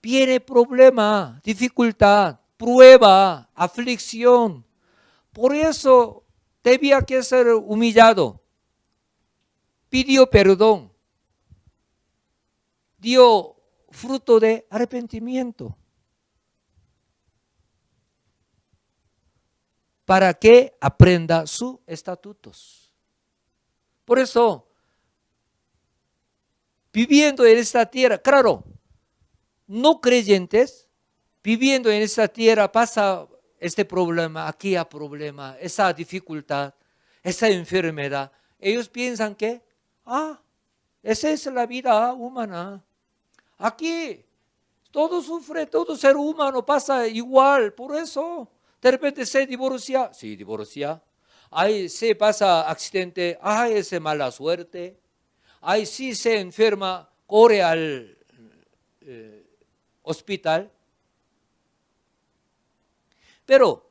S1: viene problema, dificultad, prueba, aflicción. Por eso debía que ser humillado. Pidió perdón. Dio fruto de arrepentimiento. Para que aprenda sus estatutos. Por eso, viviendo en esta tierra, claro, no creyentes, viviendo en esta tierra pasa este problema, aquella problema, esa dificultad, esa enfermedad. Ellos piensan que, esa es la vida humana. Aquí todo sufre, todo ser humano pasa igual, por eso. De repente se divorcia, sí, divorcia. Ahí se pasa accidente, es mala suerte. Ahí sí se enferma, corre al hospital. Pero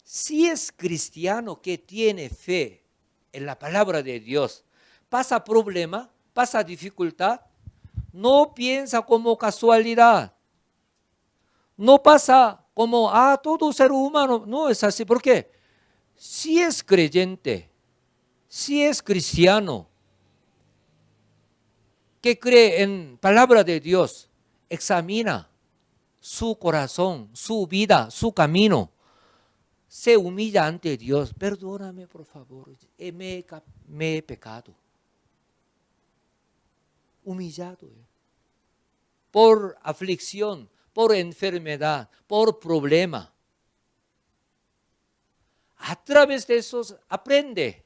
S1: si es cristiano que tiene fe en la palabra de Dios, pasa problema, pasa dificultad, no piensa como casualidad. No pasa como, todo ser humano, no es así. ¿Por qué? Si es creyente, si es cristiano, que cree en palabra de Dios, examina su corazón, su vida, su camino, se humilla ante Dios. Perdóname, por favor, me he pecado. Humillado. Por aflicción, por enfermedad, por problema. A través de esos aprende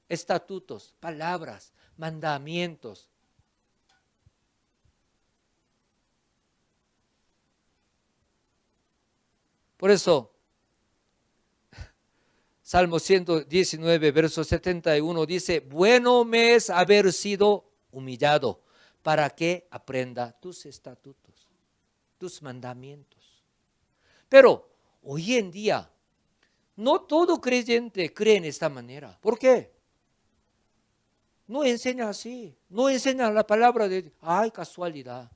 S1: estatutos, palabras, mandamientos. Por eso, Salmo 119, verso 71 dice, bueno me es haber sido humillado para que aprenda tus estatutos, tus mandamientos. Pero hoy en día, no todo creyente cree en esta manera. ¿Por qué? No enseña así, no enseña la palabra de Dios. Casualidad.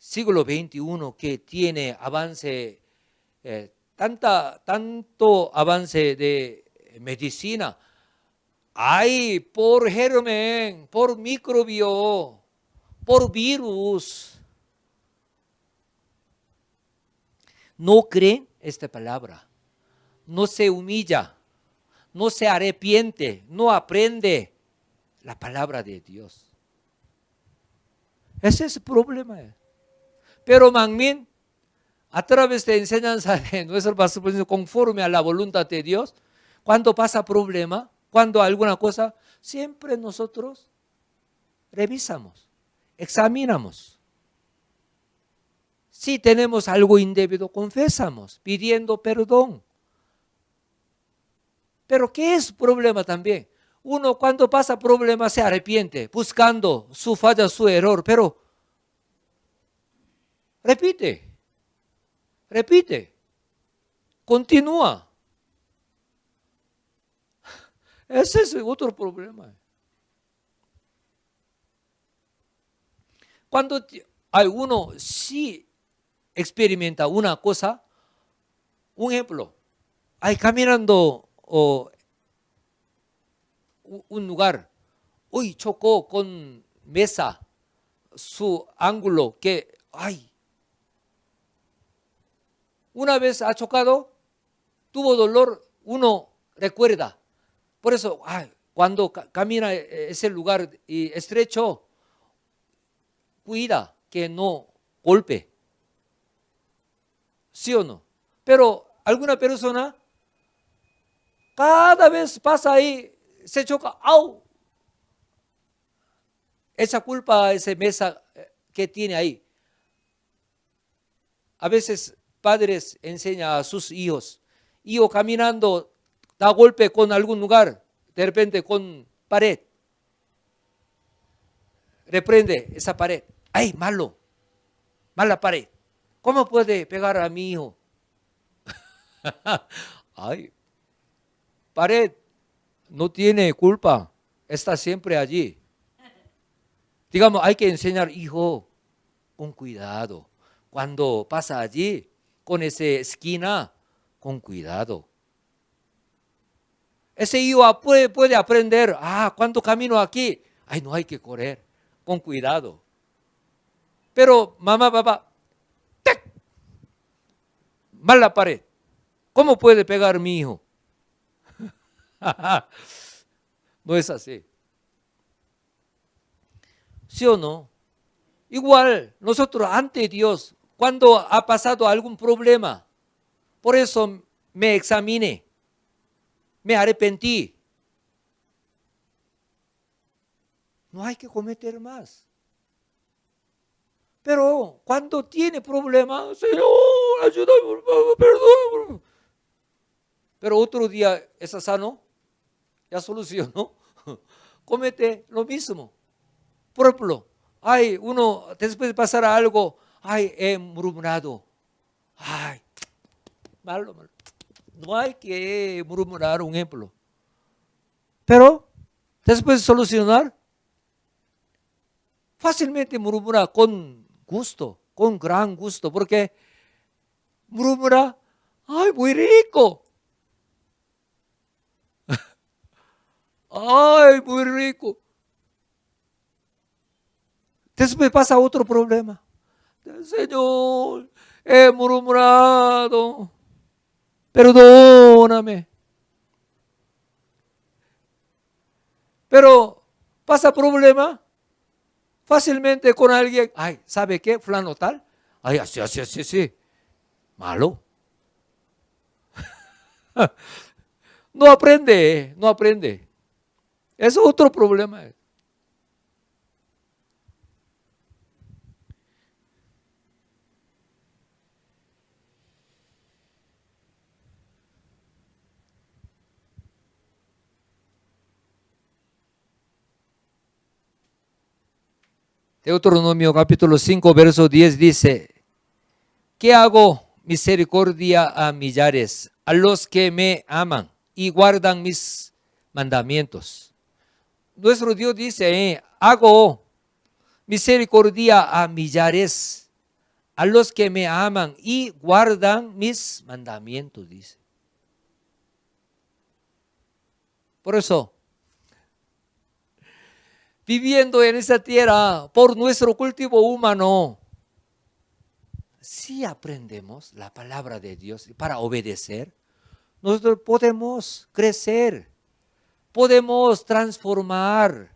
S1: Siglo XXI que tiene avance, tanto avance de medicina. Por germen, por microbio, por virus. No creen esta palabra, no se humilla, no se arrepiente, no aprende la palabra de Dios. Ese es el problema. Pero Manmin, a través de enseñanza de nuestro pastor, conforme a la voluntad de Dios, cuando pasa problema, cuando alguna cosa, siempre nosotros revisamos, examinamos. Si tenemos algo indebido, confesamos, pidiendo perdón. Pero ¿qué es problema también? Uno cuando pasa problema se arrepiente, buscando su falla, su error, pero repite, continúa. Ese es otro problema. Cuando alguno sí experimenta una cosa, un ejemplo, caminando un lugar, uy, chocó con mesa, su ángulo, que, ay, una vez ha chocado, tuvo dolor, uno recuerda. Por eso, ay, cuando camina ese lugar estrecho, cuida que no golpe. ¿Sí o no? Pero alguna persona, cada vez pasa ahí, se choca, ¡au! Esa culpa a esa mesa que tiene ahí. A veces padres enseñan a sus hijos, hijo caminando, da golpe con algún lugar, de repente con pared, reprende esa pared. ¡Ay, malo! Mala pared. ¿Cómo puede pegar a mi hijo? Ay, pared no tiene culpa, está siempre allí. Digamos, hay que enseñar, hijo, con cuidado. Cuando pasa allí, con esa esquina, con cuidado. Ese hijo puede aprender, cuando camino aquí, ay, no hay que correr, con cuidado. Pero mamá, papá, ¡tac! Mala pared. ¿Cómo puede pegar mi hijo? No es así. ¿Sí o no? Igual, nosotros ante Dios, cuando ha pasado algún problema, por eso me examiné, me arrepentí. No hay que cometer más. Pero cuando tiene problema, Señor, ayúdame, por favor, perdón. Pero otro día está sano, ya solucionó, comete lo mismo. Por ejemplo, uno después de pasar algo, he murmurado. Malo. No hay que murmurar, un ejemplo. Pero después de solucionar, fácilmente murmura con gusto, con gran gusto, porque murmura, muy rico. Muy rico. Después pasa otro problema. Señor, he murmurado, perdóname. Pero pasa problema fácilmente con alguien. ¿Sabe qué? Fulano tal. Así. Malo. No aprende. Eso es otro problema. Deuteronomio capítulo 5, verso 10 dice, ¿qué hago misericordia a millares, a los que me aman y guardan mis mandamientos? Nuestro Dios dice, hago misericordia a millares, a los que me aman y guardan mis mandamientos, dice. Por eso, viviendo en esa tierra por nuestro cultivo humano, si aprendemos la palabra de Dios para obedecer, nosotros podemos crecer, podemos transformar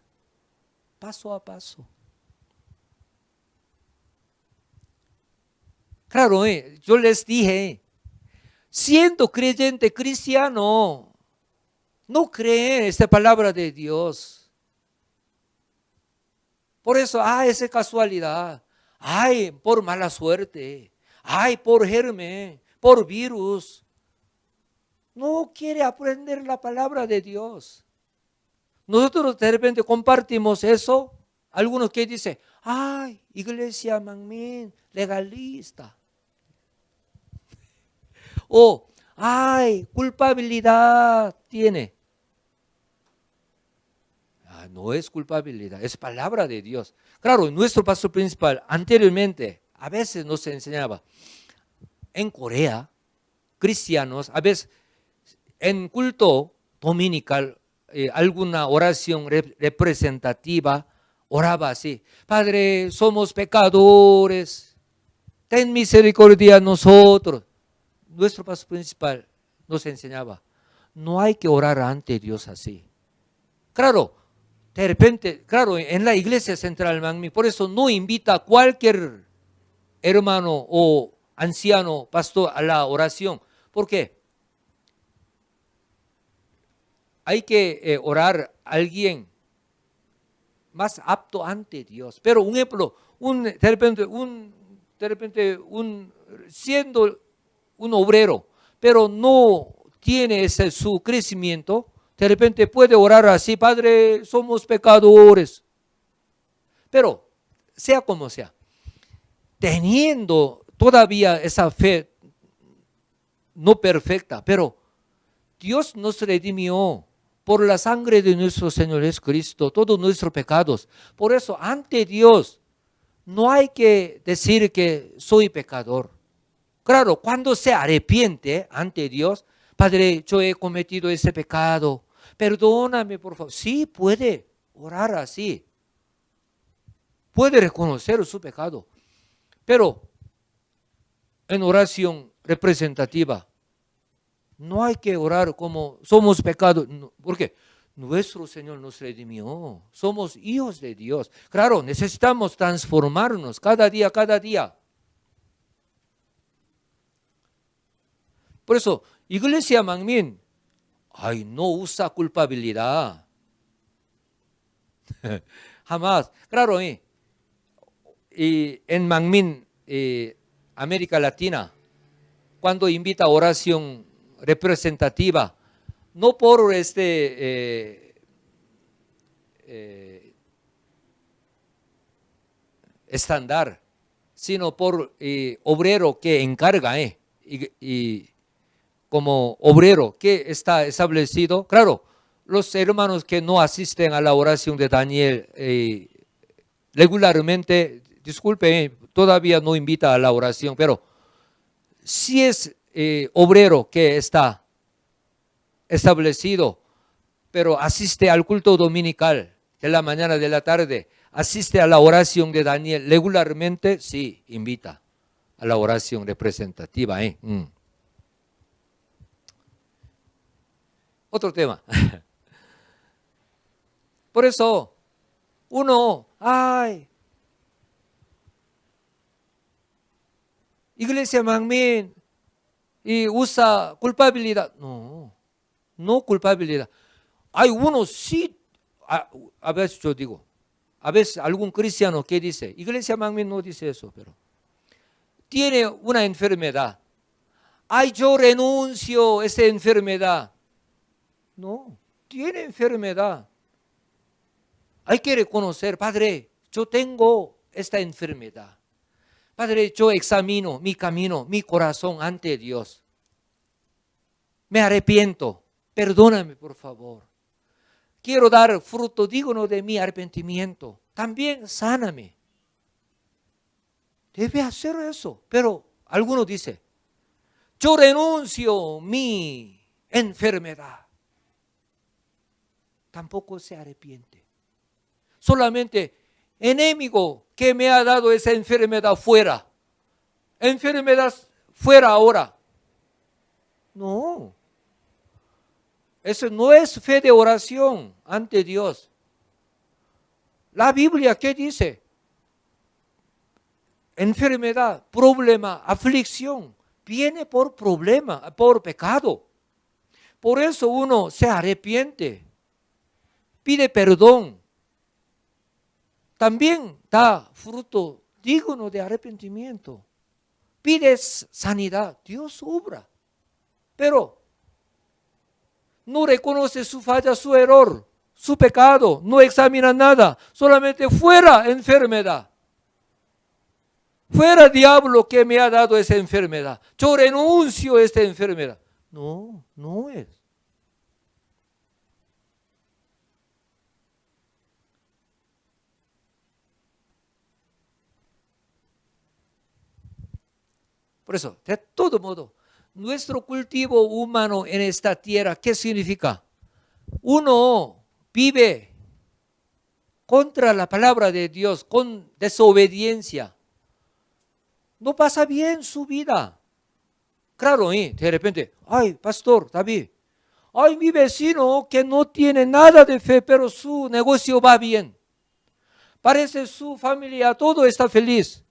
S1: paso a paso. Claro, yo les dije, siendo creyente cristiano, no creen esta palabra de Dios. Por eso, esa casualidad, por mala suerte, por germen, por virus. No quiere aprender la palabra de Dios. Nosotros de repente compartimos eso. Algunos que dicen, iglesia manmin, legalista. O, culpabilidad tiene. No es culpabilidad, es palabra de Dios. Claro, nuestro pastor principal anteriormente a veces nos enseñaba. En Corea, cristianos, a veces en culto dominical, alguna oración representativa, oraba así: Padre, somos pecadores, ten misericordia de nosotros. Nuestro pastor principal nos enseñaba: no hay que orar ante Dios así. Claro, de repente, claro, en la iglesia central Manmin, por eso no invita a cualquier hermano o anciano pastor a la oración. ¿Por qué? Hay que orar a alguien más apto ante Dios. Pero un ejemplo, de repente siendo un obrero, pero no tiene ese su crecimiento, de repente puede orar así: Padre, somos pecadores. Pero sea como sea, teniendo todavía esa fe no perfecta, pero Dios nos redimió por la sangre de nuestro Señor Jesucristo, todos nuestros pecados. Por eso, ante Dios, no hay que decir que soy pecador. Claro, cuando se arrepiente ante Dios: Padre, yo he cometido ese pecado, perdóname por favor. Sí, puede orar así, puede reconocer su pecado, pero en oración representativa no hay que orar como somos pecados, porque nuestro Señor nos redimió, somos hijos de Dios. Claro, necesitamos transformarnos cada día, cada día. Por eso, Iglesia Manmin, no usa culpabilidad. Jamás. Claro, y en Manmin, América Latina, cuando invita a oración representativa, no por estándar, sino por obrero que encarga, y como obrero que está establecido. Claro, los hermanos que no asisten a la oración de Daniel regularmente, disculpe, todavía no invita a la oración, pero si es obrero que está establecido, pero asiste al culto dominical de la mañana, de la tarde, asiste a la oración de Daniel regularmente, sí, invita a la oración representativa. Otro tema. Por eso, uno, Iglesia Manmin, y usa culpabilidad. No, no culpabilidad. Hay uno sí, a veces yo digo, a veces algún cristiano que dice, Iglesia Manmin no dice eso, pero tiene una enfermedad. Yo renuncio a esa enfermedad. No, tiene enfermedad. Hay que reconocer: Padre, yo tengo esta enfermedad. Padre, yo examino mi camino, mi corazón ante Dios. Me arrepiento. Perdóname, por favor. Quiero dar fruto digno de mi arrepentimiento. También sáname. Debe hacer eso. Pero alguno dice: yo renuncio mi enfermedad. Tampoco se arrepiente. Solamente: enemigo que me ha dado esa enfermedad, fuera. Enfermedad fuera ahora. No. Eso no es fe de oración ante Dios. La Biblia, ¿qué dice? Enfermedad, problema, aflicción, viene por problema, por pecado. Por eso uno se arrepiente, pide perdón. También da fruto digno de arrepentimiento. Pides sanidad, Dios obra. Pero no reconoce su falla, su error, su pecado, no examina nada, solamente fuera enfermedad. Fuera diablo que me ha dado esa enfermedad. Yo renuncio a esta enfermedad. No, no es. Por eso, de todo modo, nuestro cultivo humano en esta tierra, ¿qué significa? uno vive contra la palabra de Dios, con desobediencia, no pasa bien su vida. Claro, de repente, ay, pastor David, ay, mi vecino que no tiene nada de fe, pero su negocio va bien. Parece su familia, todo está feliz.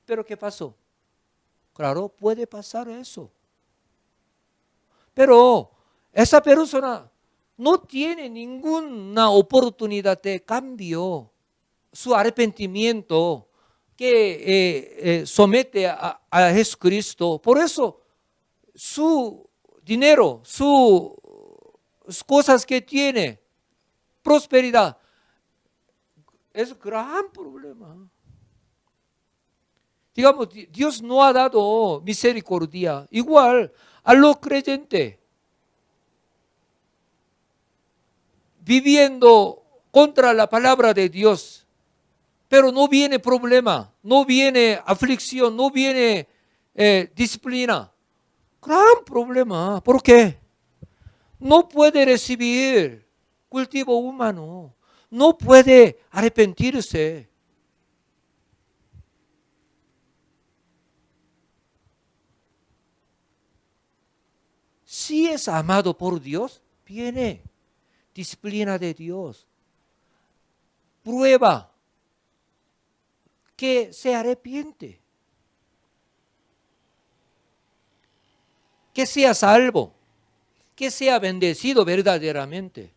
S1: ¿Pero qué pasó? Claro, puede pasar eso. Pero esa persona no tiene ninguna oportunidad de cambio. Su arrepentimiento que somete a Jesucristo. Por eso su dinero, sus cosas que tiene, prosperidad, es un gran problema. Digamos, Dios no ha dado misericordia. Igual a los creyentes, viviendo contra la palabra de Dios, pero no viene problema, no viene aflicción, no viene disciplina. Gran problema. ¿Por qué? No puede recibir cultivo humano, no puede arrepentirse. Si es amado por Dios, viene disciplina de Dios. Prueba que se arrepiente, que sea salvo, que sea bendecido verdaderamente.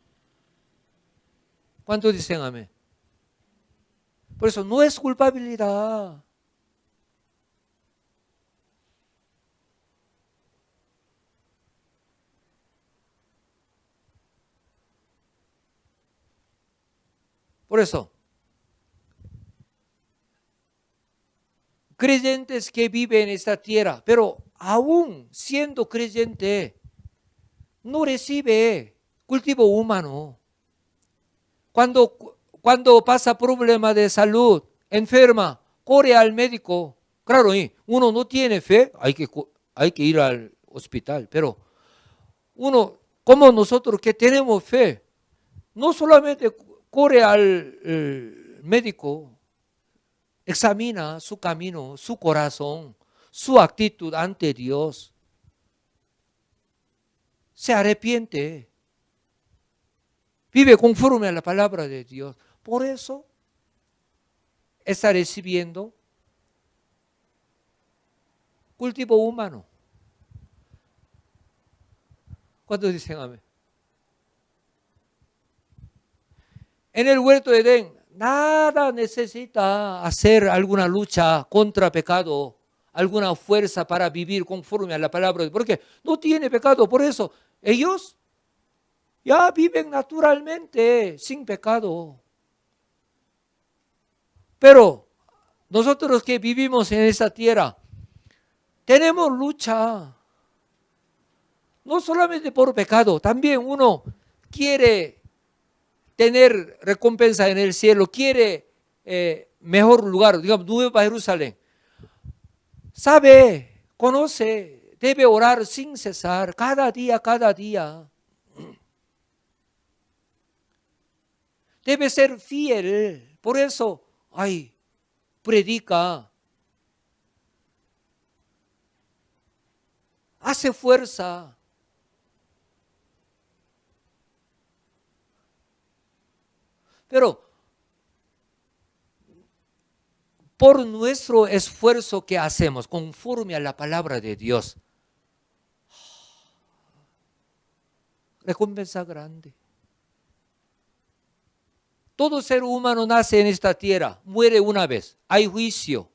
S1: ¿Cuántos dicen amén? Por eso no es culpabilidad. Por eso, creyentes que viven en esta tierra, pero aún siendo creyente, no recibe cultivo humano. Cuando pasa problema de salud, enferma, corre al médico. Claro, uno no tiene fe, hay que ir al hospital, pero uno, como nosotros que tenemos fe, no solamente corre al médico, examina su camino, su corazón, su actitud ante Dios. Se arrepiente. Vive conforme a la palabra de Dios. Por eso está recibiendo cultivo humano. ¿Cuántos dicen amén? En el huerto de Edén, nada necesita hacer alguna lucha contra pecado, alguna fuerza para vivir conforme a la palabra de Dios, porque no tiene pecado. Por eso ellos ya viven naturalmente sin pecado. Pero nosotros que vivimos en esta tierra, tenemos lucha. No solamente por pecado, también uno quiere tener recompensa en el cielo, quiere mejor lugar, digamos, Nueva Jerusalén. Sabe, conoce, debe orar sin cesar, cada día, cada día. Debe ser fiel. Por eso, predica. Hace fuerza. Pero por nuestro esfuerzo que hacemos conforme a la palabra de Dios, recompensa grande. Todo ser humano nace en esta tierra, muere una vez, hay juicio.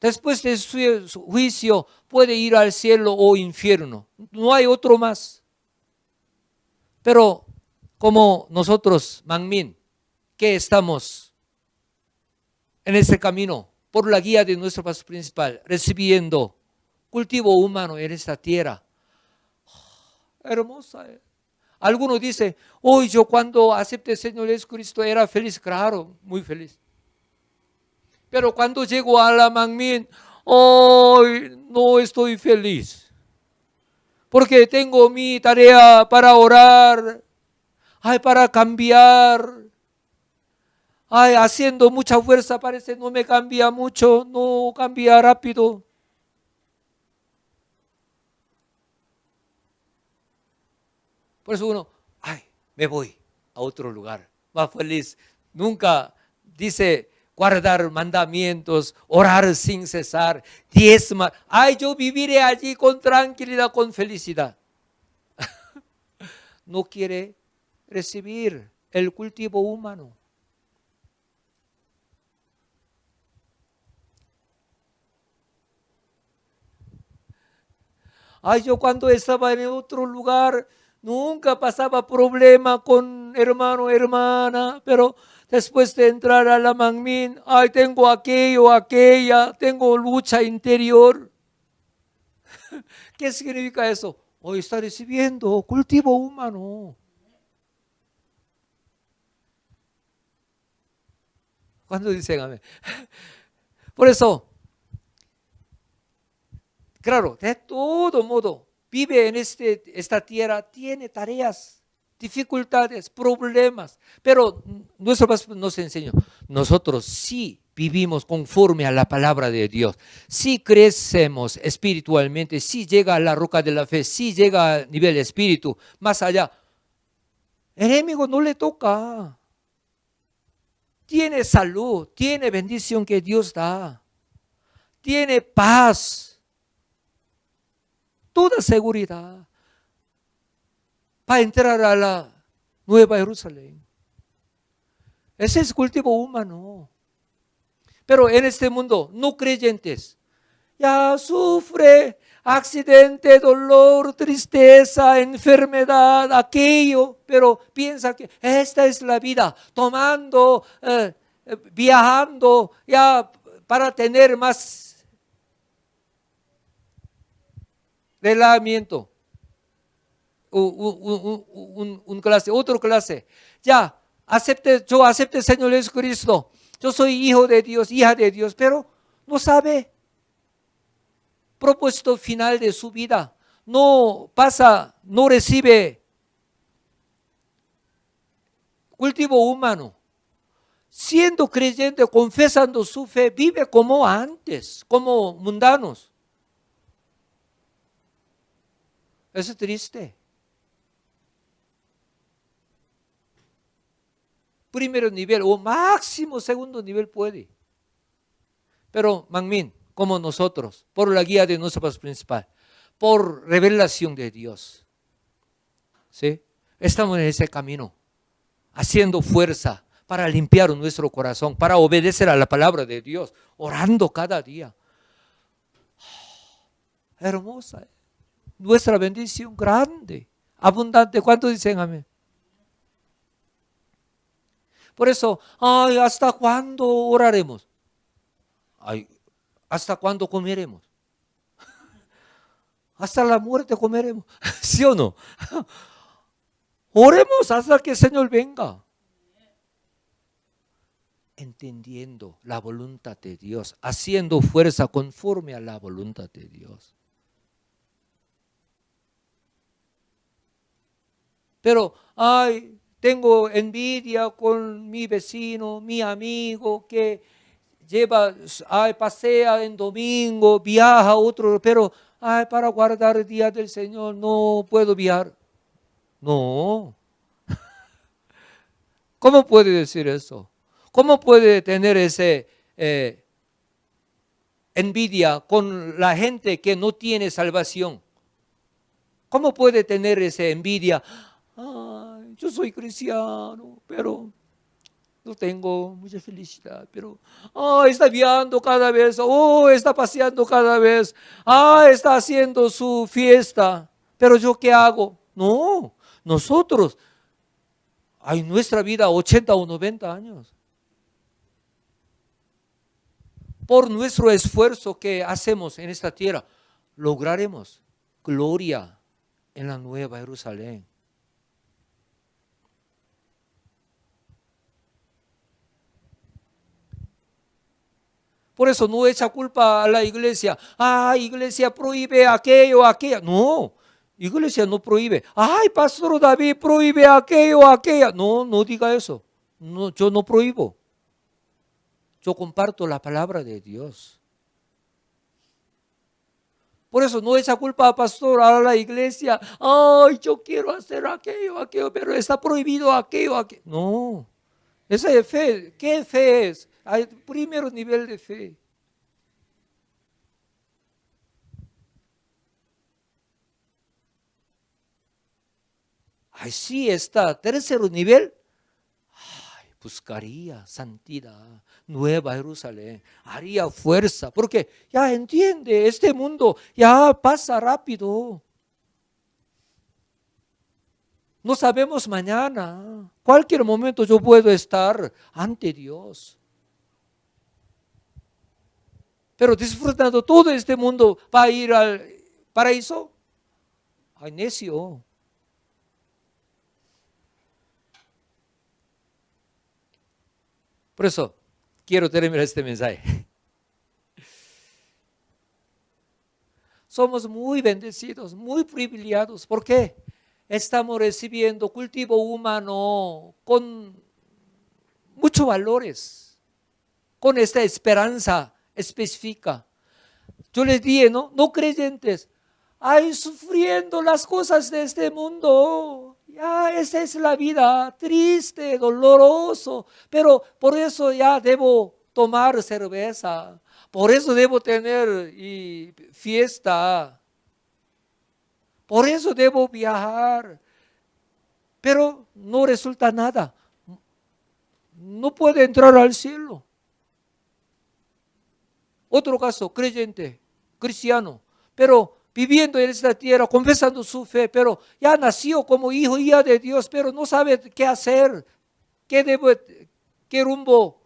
S1: Después de su juicio puede ir al cielo o infierno, no hay otro más. Pero como nosotros, Manmin, que estamos en ese camino, por la guía de nuestro pastor principal, recibiendo cultivo humano en esta tierra, hermosa. Algunos dicen, yo cuando acepté al Señor Jesucristo era feliz. Claro, muy feliz. Pero cuando llego a la Manmin, no estoy feliz. Porque tengo mi tarea para orar, Ay, para cambiar. Ay, haciendo mucha fuerza parece no me cambia mucho, no cambia rápido. Por eso uno, ay, me voy a otro lugar, más feliz. Nunca dice guardar mandamientos, orar sin cesar, diezmar. Ay, yo viviré allí con tranquilidad, con felicidad. No quiere recibir el cultivo humano. Ay, yo cuando estaba en otro lugar, nunca pasaba problema con hermano, hermana, pero después de entrar a la Manmin, ay, tengo aquello, aquella, tengo lucha interior. ¿Qué significa eso? Hoy está recibiendo cultivo humano. ¿Cuándo dicen amén? Por eso, claro, de todo modo, vive en esta tierra, tiene tareas, dificultades, problemas, pero nuestro pastor nos enseñó, nosotros sí vivimos conforme a la palabra de Dios, sí crecemos espiritualmente, sí llega a la roca de la fe, sí llega a nivel espíritu, más allá, el enemigo no le toca, tiene salud, tiene bendición que Dios da, tiene paz, toda seguridad para entrar a la Nueva Jerusalén. Ese es cultivo humano. Pero en este mundo, no creyentes, ya sufre accidente, dolor, tristeza, enfermedad, aquello, pero piensa que esta es la vida, tomando, viajando, ya para tener más relajamiento. Otra clase. Ya, yo acepte Señor Jesucristo. Yo soy hijo de Dios, hija de Dios, pero no sabe propósito final de su vida. No pasa, no recibe cultivo humano. Siendo creyente, confesando su fe, vive como antes, como mundanos. Eso es triste. Primero nivel o máximo segundo nivel puede. Pero Manmin, como nosotros, por la guía de nuestro pastor principal, por revelación de Dios, ¿sí? Estamos en ese camino, haciendo fuerza para limpiar nuestro corazón, para obedecer a la palabra de Dios, orando cada día. Hermosa, nuestra bendición grande, abundante. ¿Cuántos dicen amén? Por eso, ay, ¿hasta cuándo oraremos? Ay, ¿hasta cuándo comeremos? Hasta la muerte comeremos. ¿Sí o no? Oremos hasta que el Señor venga. Entendiendo la voluntad de Dios, haciendo fuerza conforme a la voluntad de Dios. Pero, ay, tengo envidia con mi vecino, mi amigo que pasea en domingo, viaja a otro, pero para guardar el día del Señor no puedo viajar. No. ¿Cómo puede decir eso? ¿Cómo puede tener ese envidia con la gente que no tiene salvación? ¿Cómo puede tener esa envidia? Ay, yo soy cristiano, pero no tengo mucha felicidad, pero está viajando cada vez, está paseando cada vez, está haciendo su fiesta, pero ¿yo qué hago? No, nosotros, nuestra vida 80 o 90 años. Por nuestro esfuerzo que hacemos en esta tierra, lograremos gloria en la Nueva Jerusalén. Por eso no echa culpa a la iglesia. Iglesia prohíbe aquello, aquella. No, Iglesia no prohíbe. Ay, Pastor David prohíbe aquello, aquella. No, no diga eso. No, yo no prohíbo. Yo comparto la palabra de Dios. Por eso no echa culpa a pastor, a la iglesia. Ay, yo quiero hacer aquello, aquello, pero está prohibido aquello, aquello. No, esa es fe. ¿Qué fe es? Hay primer nivel de fe. Así está, tercer nivel. Buscaría santidad, Nueva Jerusalén, haría fuerza, porque ya entiende, este mundo ya pasa rápido. No sabemos mañana, cualquier momento yo puedo estar ante Dios. Pero disfrutando todo este mundo, ¿va a ir al paraíso? Ay, necio. Por eso quiero terminar este mensaje. Somos muy bendecidos, muy privilegiados. ¿Por qué? Estamos recibiendo cultivo humano con muchos valores, con esta esperanza específica. Yo les dije, no creyentes, ay, sufriendo las cosas de este mundo. Ya, esa es la vida, triste, doloroso, pero por eso ya debo tomar cerveza, por eso debo tener fiesta, por eso debo viajar, pero no resulta nada, no puede entrar al cielo. Otro caso, creyente, cristiano, pero viviendo en esta tierra, confesando su fe, pero ya nació como hijo y hija de Dios, pero no sabe qué hacer, qué rumbo,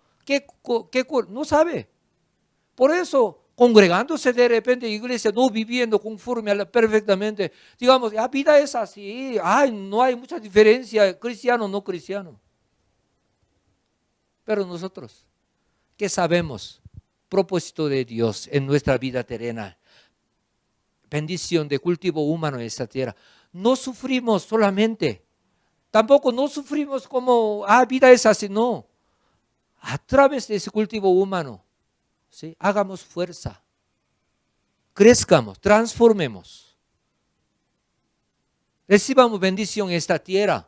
S1: no sabe. Por eso, congregándose de repente, iglesia, no viviendo conforme perfectamente, digamos, la vida es así, ay, no hay mucha diferencia, cristiano, no cristiano. Pero nosotros, ¿qué sabemos? Propósito de Dios en nuestra vida terrena. Bendición de cultivo humano en esta tierra. No sufrimos solamente, tampoco no sufrimos como, vida es así, no. A través de ese cultivo humano, ¿sí? Hagamos fuerza, crezcamos, transformemos, recibamos bendición en esta tierra.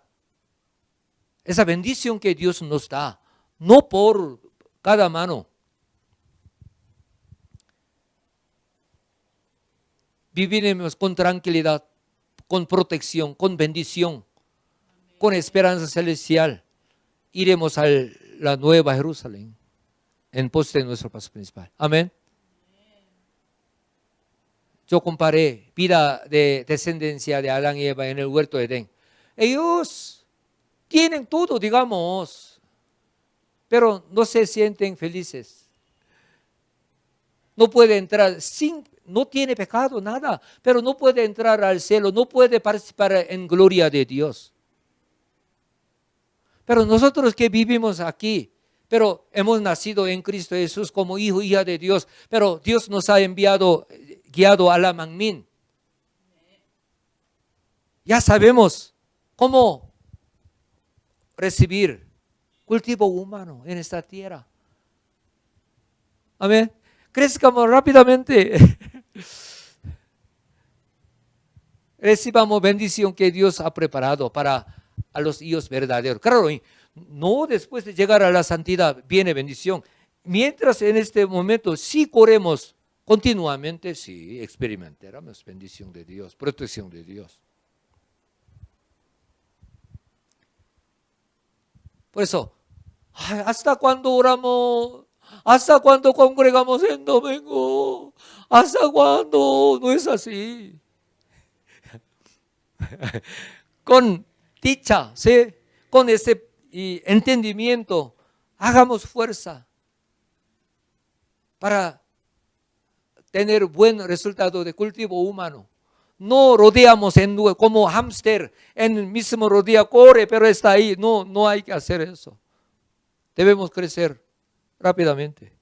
S1: Esa bendición que Dios nos da, no por cada mano. Viviremos con tranquilidad, con protección, con bendición, con esperanza celestial. Iremos a la Nueva Jerusalén en pos de nuestro paso principal. Amén. Yo comparé vida de descendencia de Adán y Eva en el huerto de Edén. Ellos tienen todo, digamos, pero no se sienten felices. No puede entrar no tiene pecado, nada, pero no puede entrar al cielo, no puede participar en gloria de Dios. Pero nosotros que vivimos aquí, pero hemos nacido en Cristo Jesús como hijo y hija de Dios, pero Dios nos ha enviado, guiado a la Manmin. Ya sabemos cómo recibir cultivo humano en esta tierra. Amén. Crezcamos rápidamente. Recibamos bendición que Dios ha preparado para a los hijos verdaderos. Claro, no después de llegar a la santidad viene bendición. Mientras en este momento sí corremos continuamente, sí experimentaremos bendición de Dios, protección de Dios. Por eso, ¿hasta cuándo oramos? ¿Hasta cuándo congregamos en domingo? ¿Hasta cuándo? No es así. Con dicha, ¿sí? Con ese entendimiento, hagamos fuerza para tener buen resultado de cultivo humano. No rodeamos como hámster, en el mismo rodea corre, pero está ahí. No hay que hacer eso. Debemos crecer rápidamente.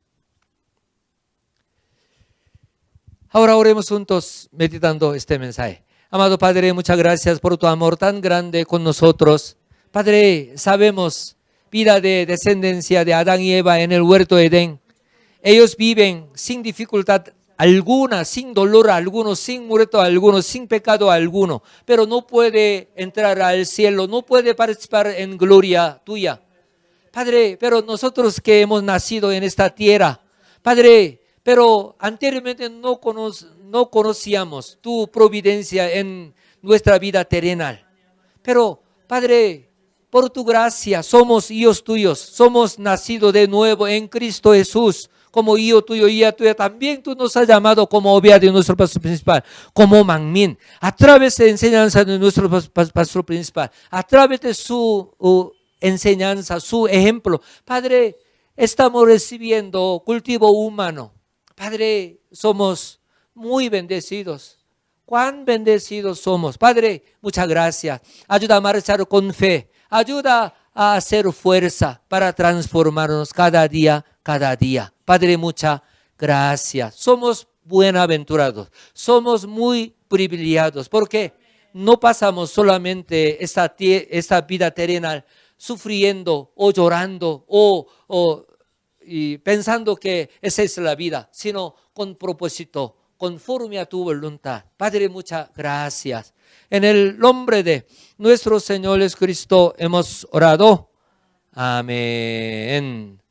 S1: Ahora oremos juntos meditando este mensaje. Amado Padre, muchas gracias por tu amor tan grande con nosotros. Padre, sabemos vida de descendencia de Adán y Eva en el huerto de Edén. Ellos viven sin dificultad alguna, sin dolor alguno, sin muerto alguno, sin pecado alguno, pero no puede entrar al cielo, no puede participar en gloria tuya. Padre, pero nosotros que hemos nacido en esta tierra, Padre, pero anteriormente no conocíamos tu providencia en nuestra vida terrenal. Pero, Padre, por tu gracia somos hijos tuyos, somos nacidos de nuevo en Cristo Jesús. Como hijo tuyo y hija tuya, también tú nos has llamado como obra de nuestro pastor principal, como Manmin, a través de la enseñanza de nuestro pastor principal, a través de su enseñanza, su ejemplo. Padre, estamos recibiendo cultivo humano. Padre, somos muy bendecidos. Cuán bendecidos somos. Padre, muchas gracias. Ayuda a marchar con fe. Ayuda a hacer fuerza para transformarnos cada día, cada día. Padre, muchas gracias. Somos buenaventurados. Somos muy privilegiados porque no pasamos solamente esta vida terrenal sufriendo o llorando y pensando que esa es la vida, sino con propósito, conforme a tu voluntad. Padre, muchas gracias. En el nombre de nuestro Señor Jesucristo hemos orado. Amén.